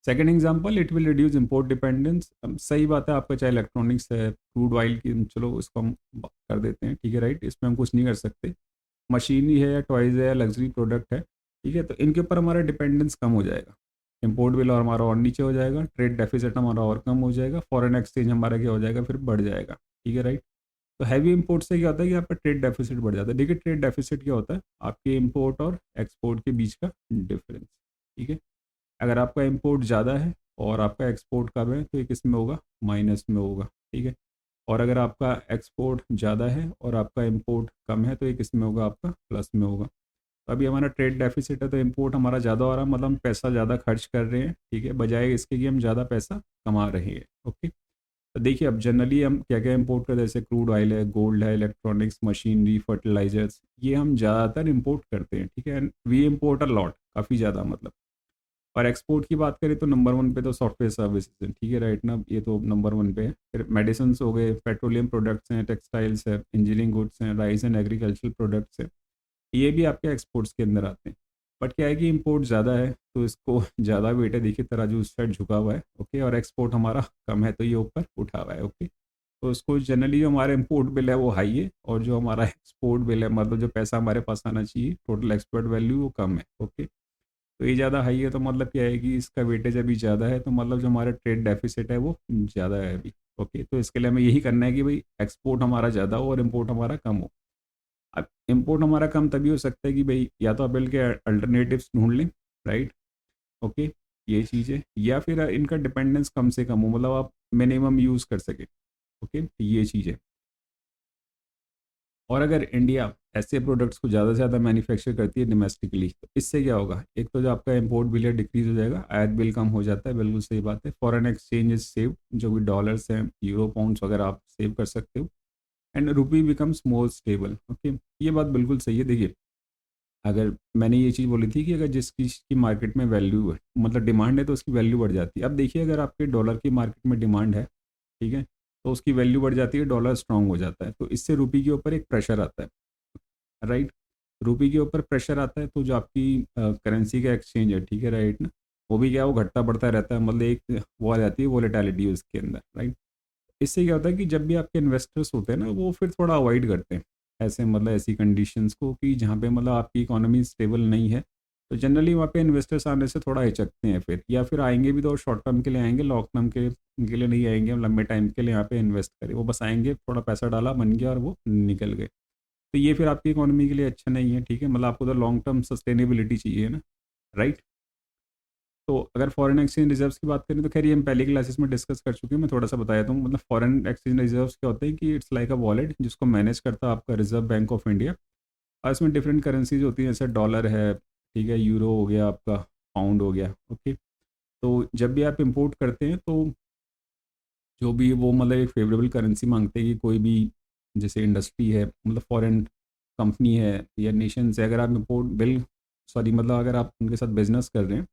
Second example, it will reduce import dependence. सही बात है, आपका चाहे इलेक्ट्रॉनिक्स है, क्रूड ऑयल की, चलो इसको हम कर देते हैं, ठीक है राइट, इसमें हम कुछ नहीं कर सकते। मशीनरी है या टॉयज़ है या लग्जरी प्रोडक्ट है, ठीक है, तो इनके ऊपर हमारा डिपेंडेंस कम हो जाएगा। इंपोर्ट बिल और हमारा और नीचे हो जाएगा, ट्रेड डेफिसिट हमारा और कम हो जाएगा, फॉरेन एक्सचेंज हमारा क्या हो जाएगा, फिर बढ़ जाएगा, ठीक है राइट। तो हैवी इंपोर्ट से क्या होता है कि आपका ट्रेड डेफिसिट बढ़ जाता है। देखिए ट्रेड डेफिसिट क्या होता है, आपके इंपोर्ट और एक्सपोर्ट के बीच का डिफरेंस, ठीक है। अगर आपका इंपोर्ट ज़्यादा है और आपका एक्सपोर्ट कम है तो ये किस में होगा, माइनस में होगा, ठीक है। और अगर आपका एक्सपोर्ट ज़्यादा है और आपका इंपोर्ट कम है तो ये किस में होगा, आपका प्लस में होगा। तो अभी हमारा ट्रेड डेफिसिट है तो इंपोर्ट हमारा ज़्यादा हो रहा है, मतलब हम पैसा ज़्यादा खर्च कर रहे हैं, ठीक है, बजाय इसके कि हम ज़्यादा पैसा कमा रहे हैं, ओके। तो देखिए अब जनरली हम क्या क्या इंपोर्ट करते हैं, जैसे क्रूड ऑयल है, गोल्ड है, इलेक्ट्रॉनिक्स, मशीनरी, फर्टिलाइजर्स, ये हम ज़्यादातर इंपोर्ट करते हैं, ठीक है, and we import a lot, काफ़ी ज़्यादा मतलब। और एक्सपोर्ट की बात करें तो नंबर वन पे तो सॉफ्टवेयर सर्विसेज है, ठीक है राइट ना, ये तो नंबर वन पे है। फिर मेडिसिन हो गए, पेट्रोलियम प्रोडक्ट्स हैं, टेक्सटाइल्स है, इंजीनियरिंग गुड्स हैं, राइस एंड एग्रीकल्चरल प्रोडक्ट्स हैं, ये भी आपके एक्सपोर्ट्स के अंदर आते हैं। बट क्या है कि इंपोर्ट ज़्यादा है तो इसको ज़्यादा वेट है, देखिए तराजू उस साइड झुका हुआ है, ओके, और एक्सपोर्ट हमारा कम है तो ये ऊपर उठा हुआ है, ओके। तो इसको जनरली जो हमारा इंपोर्ट बिल है वो हाई है और जो हमारा एक्सपोर्ट बिल है, मतलब जो पैसा हमारे पास आना चाहिए टोटल एक्सपोर्ट वैल्यू, वो कम है, ओके। तो ये ज़्यादा हाई है तो मतलब क्या है कि इसका वेटेज अभी ज़्यादा है, तो मतलब जो हमारा ट्रेड डेफिसिट है वो ज़्यादा है अभी, ओके। तो इसके लिए हमें यही करना है कि भाई एक्सपोर्ट हमारा ज़्यादा हो और इम्पोर्ट हमारा कम हो। अब इम्पोर्ट हमारा कम तभी हो सकता है कि भाई या तो आप के अल्टरनेटिव्स ढूंढ लें, राइट, ओके, ये चीज़ है, या फिर इनका डिपेंडेंस कम से कम हो, मतलब आप मिनिमम यूज़ कर सके, ओके, ये चीज़ है। और अगर इंडिया ऐसे प्रोडक्ट्स को ज़्यादा से ज़्यादा मैन्युफैक्चर करती है डोमेस्टिकली तो इससे क्या होगा, एक तो जो आपका इंपोर्ट बिल है डिक्रीज हो जाएगा, आयात बिल कम हो जाता है, बिल्कुल सही बात है। फॉरेन एक्सचेंज इज सेव, जो भी डॉलर्स हैं, यूरो, पाउंड्स वगैरह आप सेव कर सकते हो, एंड रूपी बिकम्स मोर स्टेबल, ओके। ये बात बिल्कुल सही है। देखिए अगर मैंने ये चीज़ बोली थी कि अगर जिस चीज़ की मार्केट में वैल्यू है, मतलब डिमांड है, तो उसकी वैल्यू बढ़ जाती है। अब देखिए अगर आपके डॉलर की मार्केट में डिमांड है, ठीक है, तो उसकी वैल्यू बढ़ जाती है, डॉलर स्ट्रांग हो जाता है, तो इससे रुपये के ऊपर एक प्रेशर आता है, राइट। रुपये के ऊपर प्रेशर आता है तो जो आपकी करेंसी का एक्सचेंज है, ठीक है राइट ना, वो भी क्या, वो घटता बढ़ता रहता है, मतलब एक वो आ जाती है वोलेटिलिटी उसके अंदर, राइट। इससे क्या होता है कि जब भी आपके इन्वेस्टर्स होते हैं ना, वो फिर थोड़ा अवॉइड करते हैं ऐसे, मतलब ऐसी कंडीशंस को कि जहाँ पे मतलब आपकी इकोनॉमी स्टेबल नहीं है, तो जनरली वहाँ पे इन्वेस्टर्स आने से थोड़ा हिचकते हैं फिर, या फिर आएंगे भी तो शॉर्ट टर्म के लिए आएंगे, लॉन्ग टर्म के लिए नहीं आएंगे, लंबे टाइम के लिए यहाँ पे इन्वेस्ट करें, वो बस आएंगे, थोड़ा पैसा डाला, बन गया और वो निकल गए। तो ये फिर आपकी इकोनॉमी के लिए अच्छा नहीं है, ठीक है, मतलब आपको तो लॉन्ग टर्म सस्टेनेबिलिटी चाहिए ना, राइट। तो अगर फॉरेन एक्सचेंज रिजर्व्स की बात करें तो खैर ये हम पहले क्लासेस में डिस्कस कर चुके हैं, मैं थोड़ा सा बता देता हूँ। मतलब फॉरेन एक्सचेंज रिजर्व्स क्या होते हैं कि इट्स लाइक अ वॉलेट जिसको मैनेज करता है आपका रिजर्व बैंक ऑफ इंडिया, और इसमें डिफरेंट करेंसीज होती हैं, जैसे डॉलर है, ठीक है, यूरो हो गया आपका, पाउंड हो गया, ओके। तो जब भी आप इंपोर्ट करते हैं तो जो भी वो मतलब एक फेवरेबल करेंसी मांगते हैं कि कोई भी जैसे इंडस्ट्री है, मतलब फॉरेन कंपनी है या नेशन से, अगर आप इंपोर्ट बिल सॉरी मतलब अगर आप उनके साथ बिजनेस कर रहे हैं,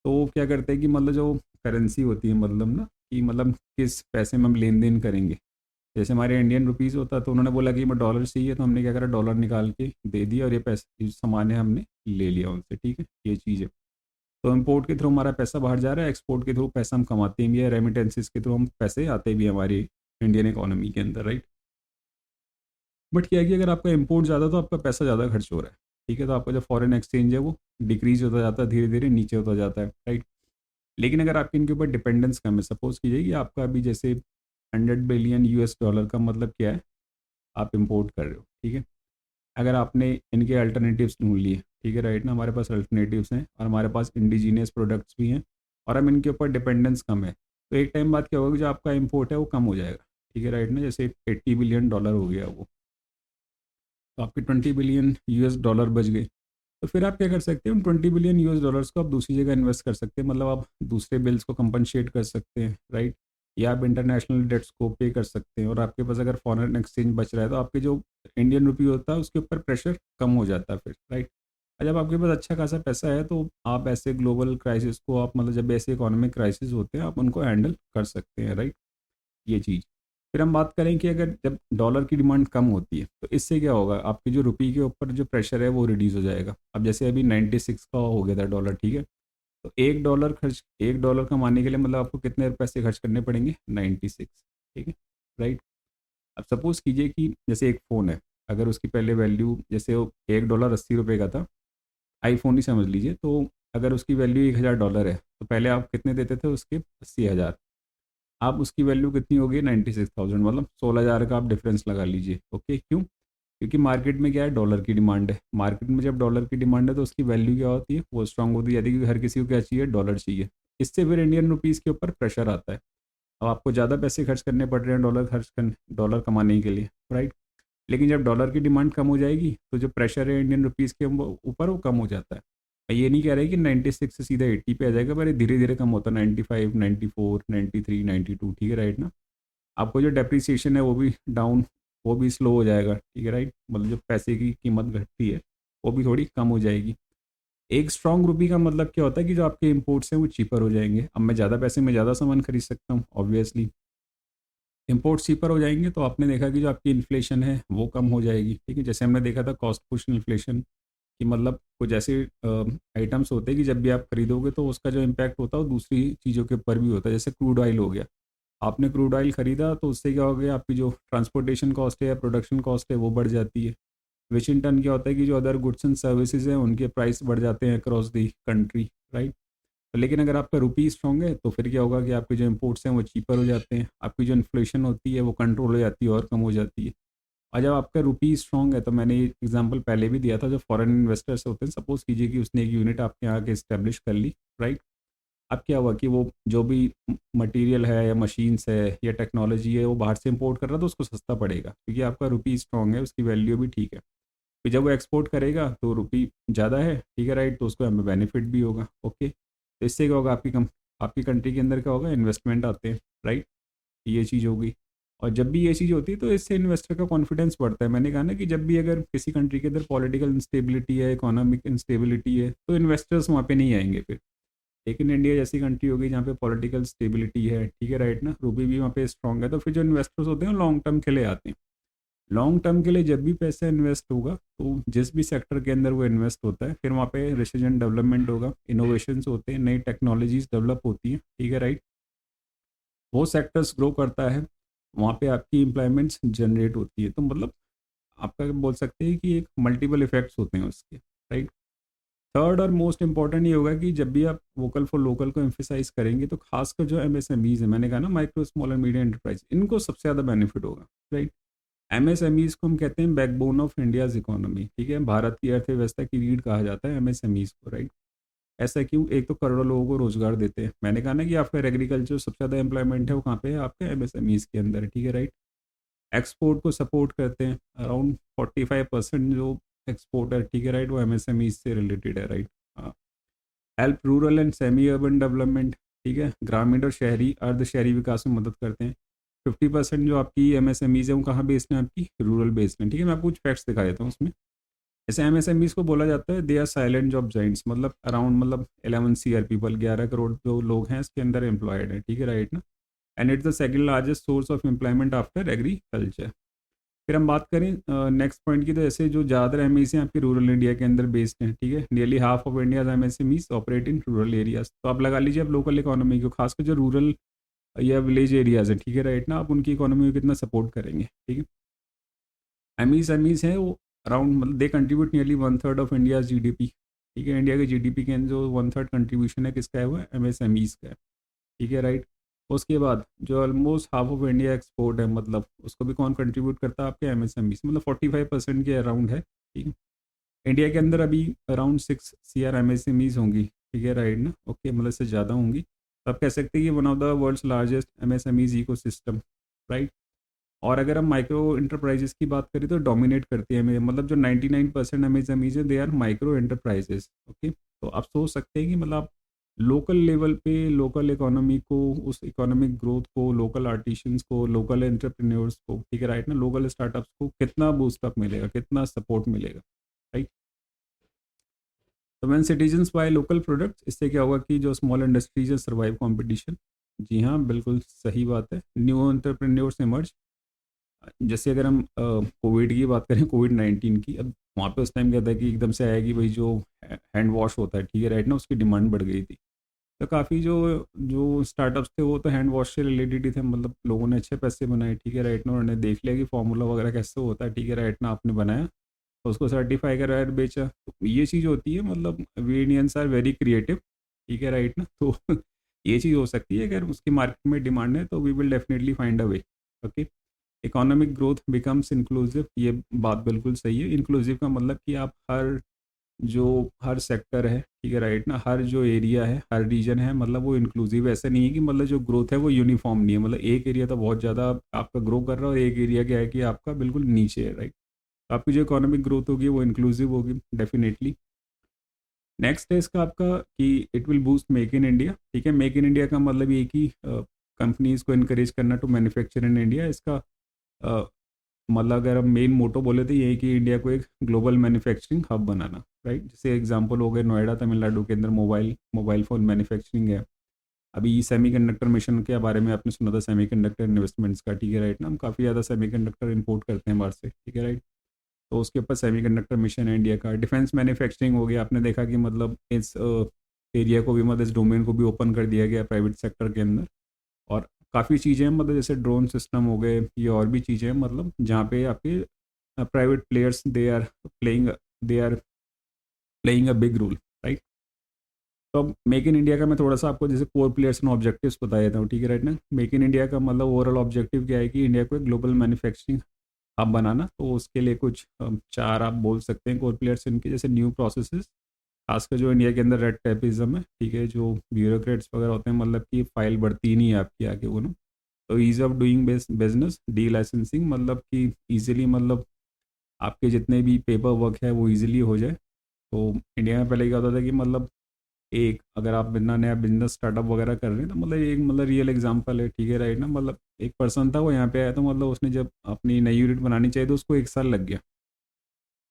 तो वो क्या करते हैं कि मतलब जो करेंसी होती है, मतलब ना कि मतलब किस पैसे में हम लेन देन करेंगे। जैसे हमारे इंडियन रुपीज़ होता, तो उन्होंने बोला कि मैं डॉलर चाहिए, तो हमने क्या करा, डॉलर निकाल के दे दिया और ये पैसे जो सामान है हमने ले लिया उनसे, ठीक है, ये चीज़ है। तो इम्पोर्ट के थ्रू हमारा पैसा बाहर जा रहा है, एक्सपोर्ट के थ्रू पैसा हम कमाते भी है, रेमिटेंसेस के थ्रू हम पैसे आते भी हैं हमारी इंडियन इकोनॉमी के अंदर, राइट। बट क्या है कि अगर आपका इम्पोर्ट ज़्यादा तो आपका पैसा ज़्यादा खर्च हो रहा है, ठीक है, तो आपका जो फॉरेन एक्सचेंज है वो डिक्रीज होता जाता है, धीरे धीरे नीचे होता जाता है, राइट। लेकिन अगर आपके इनके ऊपर डिपेंडेंस कम है, सपोज कीजिए कि आपका अभी जैसे 100 बिलियन यूएस डॉलर का मतलब क्या है, आप इंपोर्ट कर रहे हो, ठीक है। अगर आपने इनके अल्टरनेटिव्स ढूंढ लिए, ठीक है राइट ना, हमारे पास अल्टरनेटिव्स हैं और हमारे पास इंडिजीनियस प्रोडक्ट्स भी हैं, और हम इनके ऊपर डिपेंडेंस कम है, तो एक टाइम बाद क्या होगा कि जो आपका इंपोर्ट है वो कम हो जाएगा, ठीक है राइट ना। जैसे 80 बिलियन डॉलर हो गया वो, तो आपके 20 बिलियन यूएस डॉलर बच गए। तो फिर आप क्या कर सकते हैं, उन 20 बिलियन यूएस डॉलर्स को आप दूसरी जगह इन्वेस्ट कर सकते हैं, मतलब आप दूसरे बिल्स को कंपनशेट कर सकते हैं, राइट। या आप इंटरनेशनल डेट्स को पे कर सकते हैं, और आपके पास अगर फॉरेन एक्सचेंज बच रहा है तो आपके जो इंडियन रुपी होता है उसके ऊपर प्रेशर कम हो जाता है फिर, राइट। और जब आपके पास अच्छा खासा पैसा है तो आप ऐसे ग्लोबल क्राइसिस को, आप मतलब जब ऐसे इकोनॉमिक क्राइसिस होते हैं आप उनको हैंडल कर सकते हैं, राइट, ये चीज़। फिर हम बात करें कि अगर जब डॉलर की डिमांड कम होती है तो इससे क्या होगा, आपकी जो रुपये के ऊपर जो प्रेशर है वो रिड्यूस हो जाएगा। अब जैसे अभी 96 का हो गया था डॉलर, ठीक है, तो एक डॉलर कमाने के लिए मतलब आपको कितने पैसे खर्च करने पड़ेंगे, 96, ठीक है, राइट। अब सपोज कीजिए कि जैसे एक फ़ोन है, अगर उसकी पहले वैल्यू जैसे वो $1 80 का था, आईफोन ही समझ लीजिए, तो अगर उसकी वैल्यू $1000 है तो पहले आप कितने देते थे उसके, 80,000। आप उसकी वैल्यू कितनी होगी, 96,000, मतलब 16,000 का आप डिफरेंस लगा लीजिए, ओके। क्यों? क्योंकि मार्केट में क्या है, डॉलर की डिमांड है, मार्केट में जब डॉलर की डिमांड है तो उसकी वैल्यू क्या होती है, वो स्ट्रांग होती जाती है, क्योंकि हर किसी को क्या चाहिए, डॉलर चाहिए। इससे फिर इंडियन रुपीज़ के ऊपर प्रेशर आता है, अब आपको ज़्यादा पैसे खर्च करने पड़ रहे हैं डॉलर कमाने के लिए, राइट। लेकिन जब डॉलर की डिमांड कम हो जाएगी तो जो प्रेशर है इंडियन रुपीज़ के ऊपर वो कम हो जाता है। मैं ये नहीं कह रहा है कि 96 से सीधा 80 पे आ जाएगा, पर ये धीरे धीरे कम होता है, 95, 94, 93, 92, ठीक है राइट ना। आपको जो डेप्रिसिएशन है वो भी डाउन, वो भी स्लो हो जाएगा, ठीक है राइट, मतलब जो पैसे की कीमत घटती है वो भी थोड़ी कम हो जाएगी। एक स्ट्रॉन्ग रुपी का मतलब क्या होता है कि जो आपके इंपोर्ट्स हैं वो चीपर हो जाएंगे, अब मैं ज़्यादा पैसे में ज़्यादा सामान खरीद सकता हूँ ऑब्वियसली। इंपोर्ट चीपर हो जाएंगे तो आपने देखा कि जो आपकी इन्फ्लेशन है वो कम हो जाएगी, ठीक है। जैसे हमने देखा था कॉस्ट पुश इन्फ्लेशन, कि मतलब कुछ ऐसे आइटम्स होते हैं कि जब भी आप खरीदोगे तो उसका जो इम्पैक्ट होता है वो दूसरी चीज़ों के ऊपर भी होता है, जैसे क्रूड ऑयल हो गया। आपने क्रूड ऑयल खरीदा तो उससे क्या हो गया, आपकी जो ट्रांसपोर्टेशन कॉस्ट है या प्रोडक्शन कॉस्ट है वो बढ़ जाती है, विच इन टर्न क्या होता है कि जो अदर गुड्स एंड सर्विसेज हैं उनके प्राइस बढ़ जाते हैं अक्रॉस दी कंट्री, राइट। लेकिन अगर आपका रुपी स्ट्रॉन्ग है तो फिर क्या होगा कि आपके जो इंपोर्ट्स हैं वो चीपर हो जाते हैं, आपकी जो इन्फ्लेशन होती है वो कंट्रोल हो जाती है और कम हो जाती है। और जब आपका रुपी स्ट्रॉन्ग है, तो मैंने ये एग्जांपल पहले भी दिया था, जो फॉरेन इन्वेस्टर्स होते हैं, सपोज कीजिए कि उसने एक यूनिट आपके यहाँ के इस्टेब्लिश कर ली, राइट। अब क्या हुआ कि वो जो भी मटेरियल है या मशीन्स है या टेक्नोलॉजी है वो बाहर से इंपोर्ट कर रहा है, तो उसको सस्ता पड़ेगा क्योंकि आपका रुपी स्ट्रॉन्ग है, उसकी वैल्यू भी ठीक है। फिर जब वो एक्सपोर्ट करेगा तो रुपी ज़्यादा है, ठीक है राइट, तो उसको हमें बेनिफिट भी होगा, ओके। तो इससे क्या होगा, आपकी कंट्री के अंदर क्या होगा, इन्वेस्टमेंट आते हैं, राइट, ये चीज़ होगी। और जब भी ये चीज़ होती है तो इससे इन्वेस्टर का कॉन्फिडेंस बढ़ता है। मैंने कहा ना कि जब भी अगर किसी कंट्री के अंदर पॉलिटिकल इंस्टेबिलिटी है, इकोनॉमिक इंस्टेबिलिटी है, तो इन्वेस्टर्स वहाँ पे नहीं आएंगे फिर। लेकिन इंडिया जैसी कंट्री होगी जहाँ पे पॉलिटिकल स्टेबिलिटी है, ठीक है राइट ना, रूपी भी वहाँ पे स्ट्रॉन्ग है, तो फिर जो इन्वेस्टर्स होते हैं लॉन्ग टर्म के लिए आते हैं। लॉन्ग टर्म के लिए जब भी पैसा इन्वेस्ट होगा तो जिस भी सेक्टर के अंदर वो इन्वेस्ट होता है, फिर वहाँ पे रिसर्च एंड डेवलपमेंट होगा, इनोवेशंस होते हैं, नई टेक्नोलॉजीज डेवलप होती हैं, ठीक है राइट। वो सेक्टर्स ग्रो करता है, वहाँ पे आपकी एम्प्लॉयमेंट्स जनरेट होती है, तो मतलब आपका बोल सकते हैं कि एक मल्टीपल इफेक्ट्स होते हैं उसके, राइट। थर्ड और मोस्ट इंपॉर्टेंट ये होगा कि जब भी आप वोकल फॉर लोकल को एम्फेसाइज करेंगे तो खासकर जो एमएसएमईज है, मैंने कहा ना micro small and medium enterprise, इनको सबसे ज़्यादा बेनिफिट होगा, राइट। एमएसएमईज को हम कहते हैं बैकबोन ऑफ इंडियाज इकोनॉमी, ठीक है, भारत की अर्थव्यवस्था की रीढ़ कहा जाता है एमएसएमईज को, राइट। ऐसा क्यों? एक तो करोड़ों लोगों को रोजगार देते हैं, मैंने कहा ना कि आपका एग्रीकल्चर सबसे ज़्यादा एम्प्लॉयमेंट है वो कहाँ पे है, आपके एमएसएमईज के अंदर है, ठीक है राइट। एक्सपोर्ट को सपोर्ट करते हैं, अराउंड 45% जो एक्सपोर्ट है, ठीक है राइट, वो एमएसएमईज से रिलेटेड है, राइट। हाँ। Help rural and semi urban development, ठीक है, ग्रामीण और शहरी अर्ध शहरी विकास में मदद करते हैं। 50% जो आपकी एमएसएमईज है वो कहाँ बेस्ड हैं, आपकी रूरल बेस्ड हैं, ठीक है। मैं आपको कुछ फैक्ट्स दिखा देता हूँ उसमें। जैसे एमएसएमईज को बोला जाता है they are silent job giants, मतलब अराउंड मतलब 11 CR पीपल, 11 करोड़ जो लोग हैं इसके अंदर एम्प्लॉयड है, ठीक है राइट ना। And it's the second largest source of employment after agriculture. फिर हम बात करें नेक्स्ट पॉइंट की, तो ऐसे जो ज़्यादातर एमएसएमईज हैं आपके रूरल इंडिया के अंदर बेस्ड हैं, ठीक है। Nearly half of India's MSMEs operate in rural areas, तो आप लगा लीजिए आप लोकल इकोनॉमी को, खासकर जो रूरल या विलेज एरियाज है, ठीक है राइट ना, आप उनकी इकोनॉमी को कितना सपोर्ट करेंगे, ठीक है। एमएसएमईज हैं वो अराउंड मतलब they contribute nearly 1/3 of India GDP, ठीक है। इंडिया के जीडीपी के अंदर जो 1/3 कंट्रीब्यूशन है किसका है, वो एमएसएमईज का है, ठीक है राइट। उसके बाद जो almost half of India export है, मतलब उसको भी कौन कंट्रीब्यूट करता है, आपके एमएसएमईज, मतलब 45% के अराउंड है, ठीक है। इंडिया के अंदर अभी अराउंड 6 CR एमएसएमईज होंगी, ठीक है राइट ना, ओके, मतलब इससे ज़्यादा होंगी, तो आप कह सकते हैं कि one of the world's largest MSMEs ecosystem, right. और अगर हम माइक्रो इंटरप्राइजेस की बात करें तो डोमिनेट करती है हमें, मतलब जो 99% एमएसएमईज है they are micro enterprises, okay. तो आप सोच सकते हैं कि मतलब लोकल लेवल पे लोकल इकोनॉमी को, उस इकोनॉमिक ग्रोथ को, लोकल आर्टिशंस को, लोकल एंटरप्रेन्योर्स को, ठीक है राइट ना, लोकल स्टार्टअप्स को कितना बूस्टअप मिलेगा, कितना सपोर्ट मिलेगा, राइट। तो when citizens by local products, इससे क्या होगा कि जो स्मॉल इंडस्ट्रीज है सर्वाइव कंपटीशन। जी हाँ, बिल्कुल सही बात है, न्यू एंटरप्रेन्योर्स इमर्ज। जैसे अगर हम कोविड की बात करें, कोविड-19 की, अब वहाँ पे उस टाइम क्या था कि एकदम से आया कि भाई जो हैंड वॉश होता है, ठीक है राइट ना, उसकी डिमांड बढ़ गई थी। तो काफ़ी जो जो स्टार्टअप्स थे वो तो हैंड वॉश से रिलेटेड ही थे, मतलब लोगों ने अच्छे पैसे बनाए, ठीक है राइट ना, उन्होंने देख लिया कि फार्मूला वगैरह कैसे होता है, ठीक है राइट ना, आपने बनाया तो उसको सर्टिफाई करा और बेचा, तो ये चीज़ होती है, मतलब we Indians are very creative, ठीक है राइट ना। तो ये चीज़ हो सकती है, अगर उसकी मार्केट में डिमांड है तो we will definitely find a way, okay. Economic growth becomes inclusive, ये बात बिल्कुल सही है। इंक्लूसिव का मतलब कि आप हर सेक्टर है, ठीक है राइट ना, हर जो एरिया है, हर रीजन है, मतलब वो इंक्लूसिव, ऐसा नहीं है कि मतलब जो ग्रोथ है वो यूनिफॉर्म नहीं है, मतलब एक एरिया तो बहुत ज़्यादा आपका ग्रो कर रहा है और एक एरिया क्या है कि आपका बिल्कुल नीचे है, राइट। तो आपकी जो इकोनॉमिक ग्रोथ होगी वो इंक्लूसिव होगी डेफिनेटली। नेक्स्ट है इसका आपका कि it will boost make in India, ठीक है। मेक इन इंडिया का मतलब ये कि कंपनीज को इनकरेज करना टू मैन्युफैक्चर इन इंडिया, इसका मतलब अगर हम मेन मोटो बोले तो ये है कि इंडिया को एक ग्लोबल मैन्युफैक्चरिंग हब बनाना, राइट। जैसे एग्जांपल हो गए नोएडा तमिलनाडु के अंदर मोबाइल मोबाइल फ़ोन मैन्युफैक्चरिंग है। अभी सेमीकंडक्टर मिशन के बारे में आपने सुना था, सेमीकंडक्टर इन्वेस्टमेंट्स का, ठीक है राइट ना, हम काफ़ी ज़्यादा सेमीकंडक्टर इंपोर्ट करते हैं बाहर से, ठीक है राइट। तो उसके ऊपर सेमीकंडक्टर मिशन है इंडिया का। डिफेंस मैन्युफैक्चरिंग हो गया, आपने देखा कि मतलब इस एरिया को भी, मतलब इस डोमेन को भी ओपन कर दिया गया प्राइवेट सेक्टर के अंदर। और काफ़ी चीज़ें हैं, मतलब जैसे ड्रोन सिस्टम हो गए, ये और भी चीज़ें हैं, मतलब जहाँ पे आपके private players playing they are playing a big role, right. तो अब मेक इन इंडिया का मैं थोड़ा सा आपको जैसे कोर प्लेयर्स एंड ऑब्जेक्टिव्स बता देता हूँ, ठीक है राइट ना। मेक इन इंडिया का मतलब ओवरऑल ऑब्जेक्टिव क्या है कि इंडिया को एक ग्लोबल मैन्युफैक्चरिंग हब बनाना, तो उसके लिए कुछ चार आप बोल सकते हैं कोर प्लेयर्स इनके, जैसे न्यू प्रोसेसेस, खासकर जो इंडिया के अंदर रेड टेपिज्म है, ठीक है, जो ब्यूरोक्रेट्स वगैरह होते हैं, मतलब कि फाइल बढ़ती ही नहीं है आपकी आगे वो ना। तो ease of doing business, D licensing, मतलब कि ईजिली, मतलब आपके जितने भी पेपर वर्क है वो ईजिली हो जाए। तो इंडिया में पहले क्या होता था कि मतलब एक अगर आप बिना नया बिजनेस स्टार्टअप वगैरह कर रहे हैं तो मतलब एक मतलब रियल एग्जांपल है, ठीक है राइट ना, मतलब एक पर्सन था वो यहाँ पे आया, तो मतलब उसने जब अपनी नई यूनिट बनानी चाहिए तो उसको 1 साल लग गया,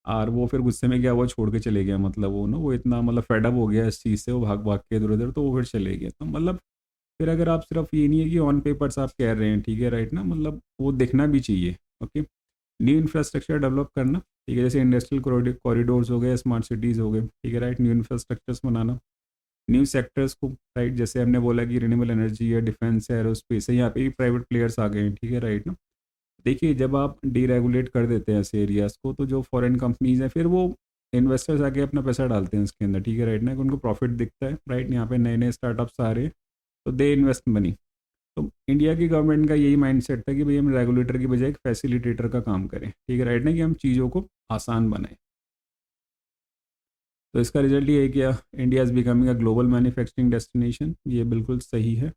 और वो फिर गुस्से में क्या हुआ, छोड़ के चले गया, मतलब वो ना वो इतना मतलब फेडअप हो गया इस चीज़ से, वो भाग भाग के इधर उधर, तो वो फिर चले गया। तो मतलब फिर अगर आप सिर्फ ये नहीं है कि ऑन पेपर्स आप कह रहे हैं, ठीक है राइट ना, मतलब वो दिखना भी चाहिए, ओके। न्यू इंफ्रास्ट्रक्चर डेवलप करना, ठीक है, जैसे इंडस्ट्रियल कॉरिडोर्स हो गए, स्मार्ट सिटीज़ हो गए, ठीक है राइट, न्यू इंफ्रास्ट्रक्चर्स बनाना, न्यू सेक्टर्स को, राइट, जैसे हमने बोला कि रिन्यूएबल एनर्जी है, डिफेंस है, एरोस्पेस है, यहाँ पे भी प्राइवेट प्लेयर्स आ गए हैं, ठीक है राइट ना। देखिए जब आप डीरेगुलेट कर देते हैं ऐसे एरियाज़ को, तो जो फॉरेन कंपनीज हैं फिर वो इन्वेस्टर्स आके अपना पैसा डालते हैं इसके अंदर, ठीक है राइट ना, कि उनको प्रॉफिट दिखता है, राइट, यहाँ पे नए नए स्टार्टअप्स आ रहे हैं, तो दे इन्वेस्ट मनी। तो इंडिया की गवर्नमेंट का यही माइंडसेट था कि भाई हम रेगुलेटर की बजाय एक फैसिलिटेटर का काम करें, ठीक है राइट ना, कि हम चीज़ों को आसान बनाएं। तो इसका रिजल्ट ये है कि India is becoming a global manufacturing destination, ये बिल्कुल सही है।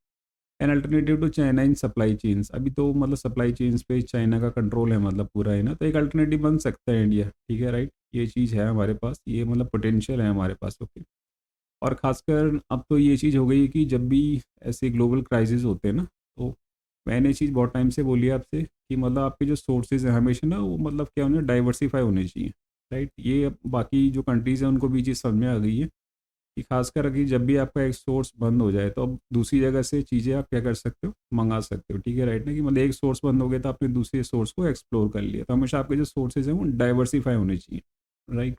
An alternative to China in supply chains, अभी तो मतलब सप्लाई चेन्स पे चाइना का कंट्रोल है, मतलब पूरा है ना, तो एक अल्टरनेटिव बन सकता है इंडिया, ठीक है राइट, ये चीज़ है हमारे पास, ये मतलब पोटेंशियल है हमारे पास, ओके। और ख़ासकर अब तो ये चीज़ हो गई है कि जब भी ऐसे ग्लोबल क्राइसिस होते हैं ना, तो मैंने ये चीज़ बहुत टाइम से बोली है आपसे कि मतलब आपके जो सोर्सेज हैं हमेशा ना वो मतलब क्या होने डाइवर्सिफाई होने चाहिए, राइट। ये अब बाकी जो कंट्रीज़ हैं उनको भी चीज़ समझ में आ गई है कि खासकर कि जब भी आपका एक सोर्स बंद हो जाए तो अब दूसरी जगह से चीज़ें आप क्या कर सकते हो, मंगा सकते हो, ठीक है राइट ना, कि मतलब एक सोर्स बंद हो गया तो आपने दूसरे सोर्स को एक्सप्लोर कर लिया, तो हमेशा आपके जो सोर्सेज हैं वो डाइवर्सिफाई होने चाहिए, राइट।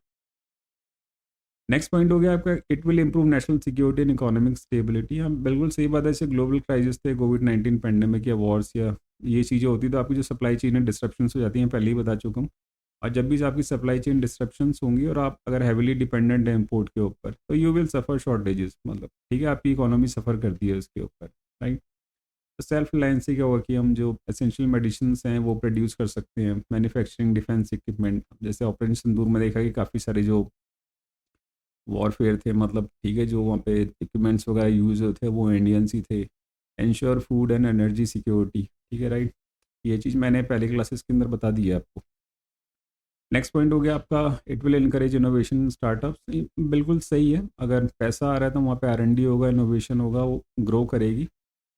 नेक्स्ट पॉइंट हो गया आपका, it will improve national security and economic stability. हम बिल्कुल सही बात है, जैसे ग्लोबल क्राइसिस थे, कोविड-19 पैंडेमिक या वॉर्स या ये चीज़ें होती तो आपकी जो सप्लाई चेन है डिस्ट्रप्शंस हो जाती हैं, पहले ही बता चुका हूँ। और जब भी आपकी सप्लाई चेन डिस्ट्रप्शंस होंगी और आप अगर हैविली डिपेंडेंट हैं इम्पोर्ट के ऊपर, तो यू विल सफ़र शॉर्टेजेस, मतलब ठीक है आपकी इकोनॉमी सफ़र करती है उसके ऊपर, राइट। तो सेल्फ रिलायंस से क्या हुआ कि हम जो एसेंशियल मेडिसिन हैं वो प्रोड्यूस कर सकते हैं, मैन्युफैक्चरिंग, डिफेंस इक्विपमेंट, जैसे ऑपरेशन सिंदूर में देखा कि काफ़ी सारे जो वॉरफेयर थे, मतलब ठीक है, जो वहाँ पे इक्विपमेंट्स वगैरह यूज़ होते थे वो इंडियंस ही थे। Ensure food and energy security, ठीक है राइट, ये चीज़ मैंने पहले क्लासेस के अंदर बता दी है आपको। नेक्स्ट पॉइंट हो गया आपका, it will encourage innovation startups, बिल्कुल सही है, अगर पैसा आ रहा है तो वहाँ पे R&D होगा, इनोवेशन होगा, वो ग्रो करेगी,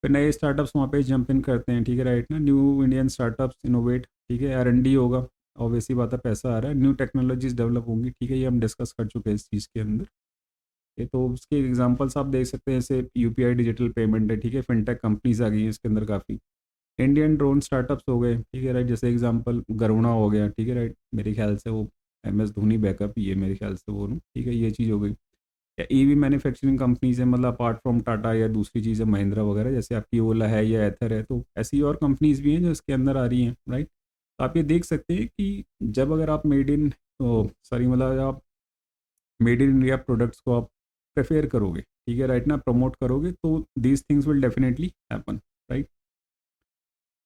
फिर नए स्टार्टअप्स वहाँ पे जंप इन करते हैं, ठीक है राइट ना, न्यू इंडियन स्टार्टअप्स इनोवेट, ठीक है, R&D होगा, ऑब्वियसली बात है पैसा आ रहा है, न्यू टेक्नोलॉजीज डेवलप होंगी, ठीक है, ये हम डिस्कस कर चुके हैं इस चीज़ के अंदर। ये तो उसके एग्जांपल्स आप देख सकते हैं, जैसे यूपीआई डिजिटल पेमेंट है, ठीक है, फिनटेक कंपनीज आ गई हैं इसके अंदर काफ़ी, इंडियन ड्रोन स्टार्टअप्स हो गए, ठीक है राइट, जैसे एग्जांपल गरुणा हो गया, ठीक है राइट, मेरे ख्याल से वो MS धोनी बैकअप ही है मेरे ख्याल से वो ना, ठीक है, ये चीज़ हो गई। या EV मैन्युफैक्चरिंग कंपनीज है, मतलब अपार्ट फ्रॉम टाटा या दूसरी चीज़ है महिंद्रा वगैरह, जैसे आपकी ओला है या एथर है, तो ऐसी और कंपनीज भी हैं जो इसके अंदर आ रही हैं, राइट। तो आप ये देख सकते हैं कि जब अगर आप मेड इन सॉरी मतलब आप मेड इन इंडिया प्रोडक्ट्स को आप प्रेफर करोगे, ठीक है राइट ना, प्रमोट करोगे, तो these things will definitely happen, right.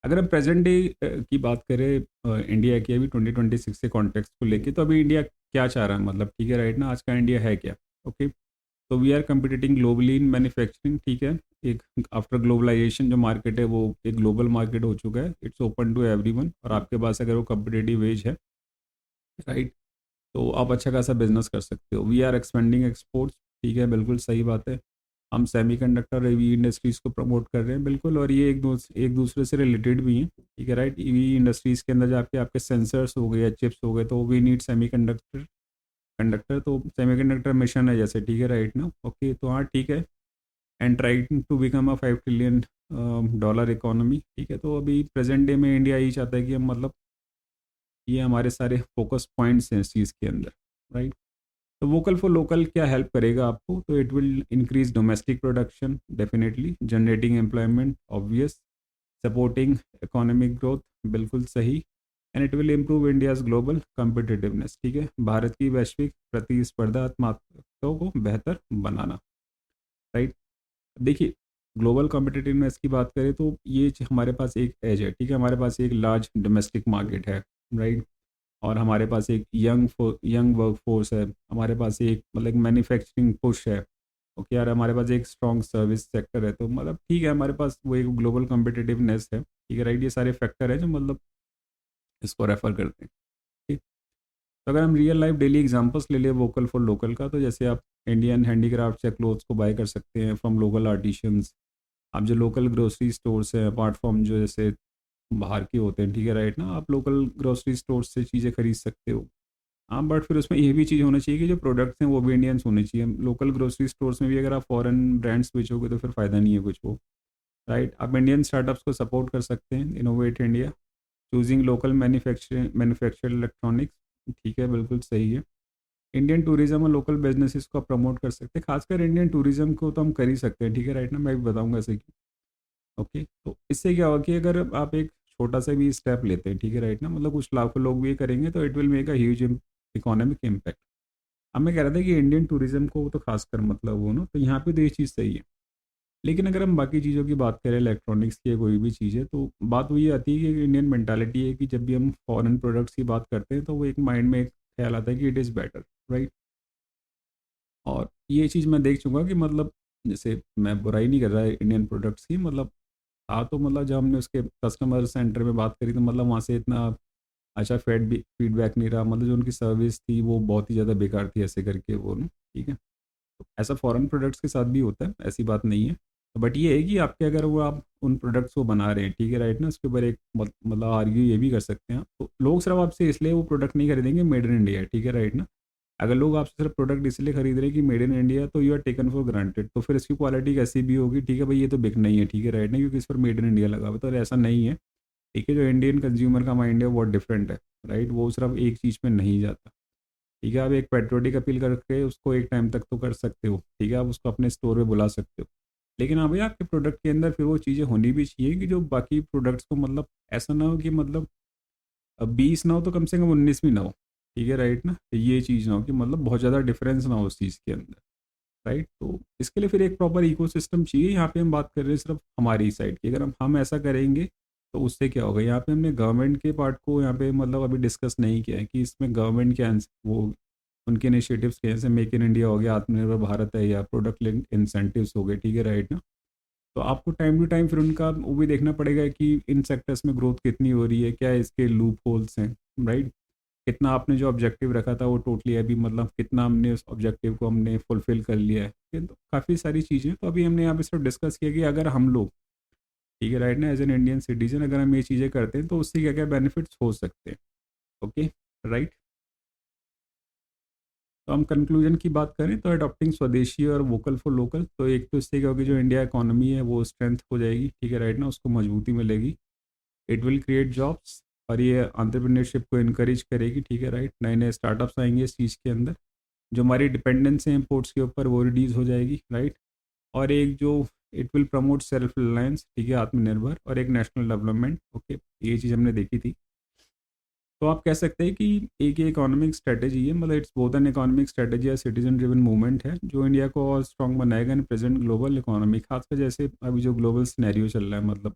अगर हम प्रेजेंट डे की बात करें इंडिया की अभी 2026 के कॉन्टेक्स्ट को लेके, तो अभी इंडिया क्या चाह रहा है, मतलब ठीक है राइट ना, आज का इंडिया है क्या, ओके। तो we are competing globally in manufacturing, ठीक है, एक आफ्टर ग्लोबलाइजेशन जो मार्केट है वो एक ग्लोबल मार्केट हो चुका है, इट्स ओपन टू एवरीवन, और आपके पास अगर वो कम्पिटिटिव एज है, राइट, तो आप अच्छा खासा बिजनेस कर सकते हो। वी आर एक्सपेंडिंग एक्सपोर्ट्स, ठीक है, बिल्कुल सही बात है, हम सेमीकंडक्टर ईवी इंडस्ट्रीज़ को प्रमोट कर रहे हैं, बिल्कुल, और ये एक दूसरे से रिलेटेड भी हैं, ठीक है राइट। ईवी इंडस्ट्रीज़ के अंदर जाके आपके सेंसर्स हो गए या चिप्स हो गए, तो वी नीड सेमीकंडक्टर, तो सेमीकंडक्टर मिशन है जैसे, ठीक है राइट ना, ओके, तो हाँ ठीक है, and trying to become a $5 trillion economy, ठीक है। तो अभी प्रेजेंट डे में इंडिया यही चाहता है कि हम मतलब ये हमारे सारे फोकस पॉइंट्स हैं इस चीज़ के अंदर, राइट। तो वोकल फॉर लोकल क्या हेल्प करेगा आपको, तो it will increase domestic production definitely, generating employment obvious, supporting economic growth, बिल्कुल सही, and it will improve India's global competitiveness, ठीक है, भारत की वैश्विक प्रतिस्पर्धात्मकता को बेहतर बनाना, राइट। देखिए ग्लोबल कॉम्पिटिटिवनेस की बात करें तो ये हमारे पास एक एज है, ठीक है, हमारे पास एक लार्ज डोमेस्टिक मार्केट है, राइट, और हमारे पास एक यंग वर्क फोर्स है, हमारे पास एक मतलब मैन्युफैक्चरिंग पुश है, ओके यार, हमारे पास एक स्ट्रॉन्ग सर्विस सेक्टर है, तो मतलब ठीक है, हमारे पास वो एक ग्लोबल कॉम्पिटिटिवनेस है, ठीक है राइट, ये सारे फैक्टर है जो मतलब इसको रेफर करते हैं, ठीक। तो अगर हम रियल लाइफ डेली एग्जांपल्स ले लें वोकल फॉर लोकल का, तो जैसे आप इंडियन हैंडीक्राफ्ट या क्लोथ्स को बाय कर सकते हैं फ्रॉम लोकल आर्टिशंस, आप जो लोकल ग्रोसरी स्टोर्स हैं अपार्ट फ्रॉम जो जैसे बाहर के होते हैं, ठीक है राइट ना, आप लोकल ग्रोसरी स्टोर से चीज़ें खरीद सकते हो। हाँ, बट फिर उसमें ये भी चीज़ होना चाहिए कि जो प्रोडक्ट्स हैं वो भी इंडियंस होने चाहिए, लोकल ग्रोसरी स्टोर्स में भी अगर आप फॉरेन ब्रांड्स बेचोगे तो फिर फ़ायदा नहीं है कुछ वो, राइट। आप इंडियन स्टार्टअप्स को सपोर्ट कर सकते हैं, innovate India, choosing local manufacture electronics, ठीक है, बिल्कुल सही है। इंडियन टूरिज्म और लोकल बिजनेसेस को आप प्रमोट कर सकते हैं, खासकर इंडियन टूरिज्म को तो हम कर ही सकते हैं, ठीक है, राइट ना, मैं भी बताऊंगा ऐसे कि ओके। तो इससे क्या होगा कि अगर आप एक छोटा सा भी स्टेप लेते हैं, ठीक है, राइट ना, मतलब कुछ लाखों लोग भी ये करेंगे तो it will make a huge economic impact. अब मैं कह रहा था कि इंडियन टूरिज्म को तो खासकर मतलब वो ना, तो यहाँ पे तो ये चीज़ सही है। लेकिन अगर हम बाकी चीज़ों की बात करें, इलेक्ट्रॉनिक्स की या कोई भी चीज़ है, तो बात वो ये आती है कि इंडियन मेंटालिटी है कि जब भी हम फॉरेन प्रोडक्ट्स की बात करते हैं तो वो एक माइंड में एक ख्याल आता है कि इट इज़ बेटर, राइट। और ये चीज़ मैं देख चुका कि मतलब, जैसे मैं बुराई नहीं कर रहा है इंडियन प्रोडक्ट्स की, मतलब तो मतलब जब हमने उसके कस्टमर सेंटर में बात करी तो मतलब वहाँ से इतना अच्छा फीडबैक नहीं रहा, मतलब जो उनकी सर्विस थी वो बहुत ही ज़्यादा बेकार थी, ऐसे करके वो ना, ठीक है। तो ऐसा फॉरेन प्रोडक्ट्स के साथ भी होता है, ऐसी बात नहीं है। बट ये है कि आपके अगर वो आप उन प्रोडक्ट्स को बना रहे हैं, ठीक है, राइट ना, उसके ऊपर एक मतलब आर्ग्यू ये भी कर सकते हैं आप, तो लोग सिर्फ आपसे इसलिए वो प्रोडक्ट नहीं खरीदेंगे मेड इन इंडिया, ठीक है, राइट ना। अगर लोग आपसे सिर्फ प्रोडक्ट इसलिए खरीद रहे हैं कि मेड इन इंडिया, तो you are taken for granted, तो फिर इसकी क्वालिटी कैसी भी होगी, ठीक है भाई, ये तो बिक नहीं है, ठीक है, राइट ना, क्योंकि इस पर मेड इन इंडिया लगा हुआ है। तो ऐसा नहीं है, ठीक है। जो इंडियन कंज्यूमर का माइंड है वो बहुत डिफरेंट है, राइट, वो सिर्फ एक चीज़ में नहीं जाता, ठीक है। आप एक पेट्रोटिक अपील करके उसको एक टाइम तक तो कर सकते हो, ठीक है, आप उसको अपने स्टोर पे बुला सकते हो, लेकिन हाँ भैया, आपके प्रोडक्ट के अंदर फिर वो चीज़ें होनी भी चाहिए कि जो बाकी प्रोडक्ट्स को मतलब ऐसा ना हो कि मतलब 20 ना हो तो कम से कम 19 भी ना हो, ठीक है, राइट ना, ये चीज़ ना हो कि मतलब बहुत ज़्यादा डिफरेंस ना हो उस चीज़ के अंदर, राइट। तो इसके लिए फिर एक प्रॉपर इकोसिस्टम चाहिए। यहाँ पे हम बात कर रहे हैं सिर्फ हमारी साइड की, अगर हम ऐसा करेंगे तो उससे क्या होगा, यहाँ पे हमने गवर्नमेंट के पार्ट को यहाँ पे मतलब अभी डिस्कस नहीं किया है कि इसमें गवर्नमेंट के वो उनके इनिशिएटिव्स के, जैसे मेक इन इंडिया हो गया, आत्मनिर्भर भारत है, या प्रोडक्ट लिंक इंसेंटिव्स हो गए, ठीक है, राइट ना। तो आपको टाइम टू टाइम फिर उनका वो भी देखना पड़ेगा कि इन सेक्टर्स में ग्रोथ कितनी हो रही है, क्या इसके लूप होल्स हैं, राइट। कितना आपने जो ऑब्जेक्टिव रखा था वो टोटली अभी मतलब कितना हमने उस ऑब्जेक्टिव को हमने फुलफिल कर लिया है, ठीक है? तो काफ़ी सारी चीज़ें तो अभी हमने यहाँ पे सिर्फ डिस्कस किया कि अगर हम लोग, ठीक है, राइट ना, एज एन इंडियन सिटीजन अगर हम ये चीज़ें करते हैं तो उससे क्या क्या बेनिफिट्स हो सकते हैं, ओके, राइट। तो हम कंक्लूजन की बात करें तो अडॉप्टिंग स्वदेशी और वोकल फॉर लोकल, तो एक तो इससे क्या होगी, जो इंडिया इकोनॉमी है वो स्ट्रेंथ हो जाएगी, ठीक है, राइट ना, उसको मजबूती मिलेगी। इट विल क्रिएट जॉब्स, और ये एंटरप्रेन्योरशिप को इनकरेज करेगी, ठीक है, राइट। नए नए स्टार्टअप्स आएंगे इस चीज़ के अंदर, जो हमारी डिपेंडेंस है इम्पोर्ट्स के ऊपर वो रिड्यूस हो जाएगी, राइट। और एक जो it will promote self reliance, ठीक है, आत्मनिर्भर, और एक नेशनल डेवलपमेंट, ओके, ये चीज़ हमने देखी थी। तो आप कह सकते हैं कि एक ये इकोनॉमिक स्ट्रेटेजी है, मतलब it's both an economic strategy या सिटीजन ड्रिवन मूवमेंट है, जो इंडिया को और स्ट्रॉन्ग बनाएगा इन प्रेजेंट ग्लोबल इकोनॉमी, खासकर जैसे अभी जो ग्लोबल सिनेरियो चल रहा है, मतलब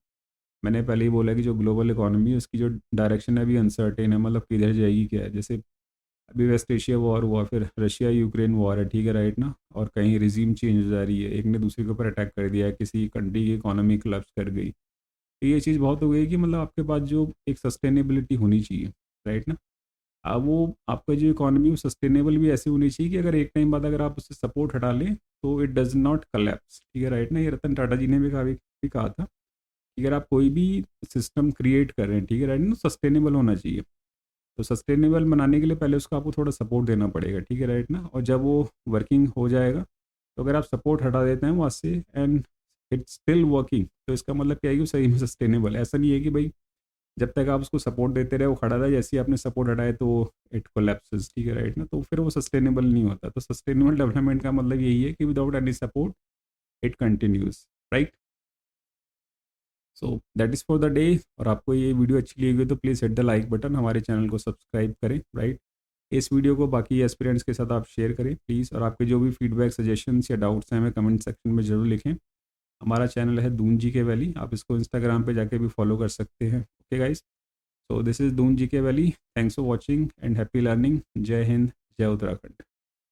मैंने पहले ही बोला कि जो ग्लोबल इकोनॉमी है उसकी जो डायरेक्शन है अभी अनसर्टेन है, मतलब किधर जाएगी क्या है। जैसे अभी वेस्ट एशिया वॉर हुआ, फिर रशिया यूक्रेन वॉर है, ठीक है, राइट ना, और कहीं रिजीम चेंज हो जा रही है, एक ने दूसरे के ऊपर अटैक कर दिया है, किसी कंट्री की इकोनॉमी कोलैप्स कर गई। तो ये चीज़ बहुत हो गई कि मतलब आपके पास जो एक सस्टेनेबिलिटी होनी चाहिए, राइट ना। अब वो आपका जो इकोनॉमी वो सस्टेनेबल भी ऐसी होनी चाहिए कि अगर एक टाइम बाद अगर आप उससे सपोर्ट हटा लें तो इट डज नॉट कलेप्स, ठीक है, राइट ना। ये रतन टाटा जी ने भी कहा था कि अगर आप कोई भी सिस्टम क्रिएट कर रहे हैं, ठीक है, राइट ना, सस्टेनेबल होना चाहिए। तो सस्टेनेबल बनाने के लिए पहले उसको आपको थोड़ा सपोर्ट देना पड़ेगा, ठीक है, राइट ना। और जब वो वर्किंग हो जाएगा तो अगर आप सपोर्ट हटा देते हैं वहाँ से एंड इट्स स्टिल वर्किंग, तो इसका मतलब क्या है कि वो सही में सस्टेनेबल है। ऐसा नहीं है कि भाई जब तक आप उसको सपोर्ट देते रहे वो खड़ा रहा, जैसे ही आपने सपोर्ट हटाए तो इट कोलैप्सेस, ठीक है, राइट ना, तो फिर वो सस्टेनेबल नहीं होता। तो सस्टेनेबल डेवलपमेंट का मतलब यही है कि without any support it continues, right. So that is for the day. और आपको ये वीडियो अच्छी लगी तो please hit the like button, हमारे चैनल को सब्सक्राइब करें, राइट। इस वीडियो को बाकी एस्पिरेंट्स के साथ आप शेयर करें प्लीज़, और आपके जो भी फीडबैक सजेशंस या डाउट्स हैं हमें कमेंट सेक्शन में ज़रूर लिखें। हमारा चैनल है दून जी के वैली, आप इसको इंस्टाग्राम पे जाके भी फॉलो कर सकते हैं, okay guys. So this is Doon G K valley, thanks for watching and happy learning. जय हिंद, जय उत्तराखंड।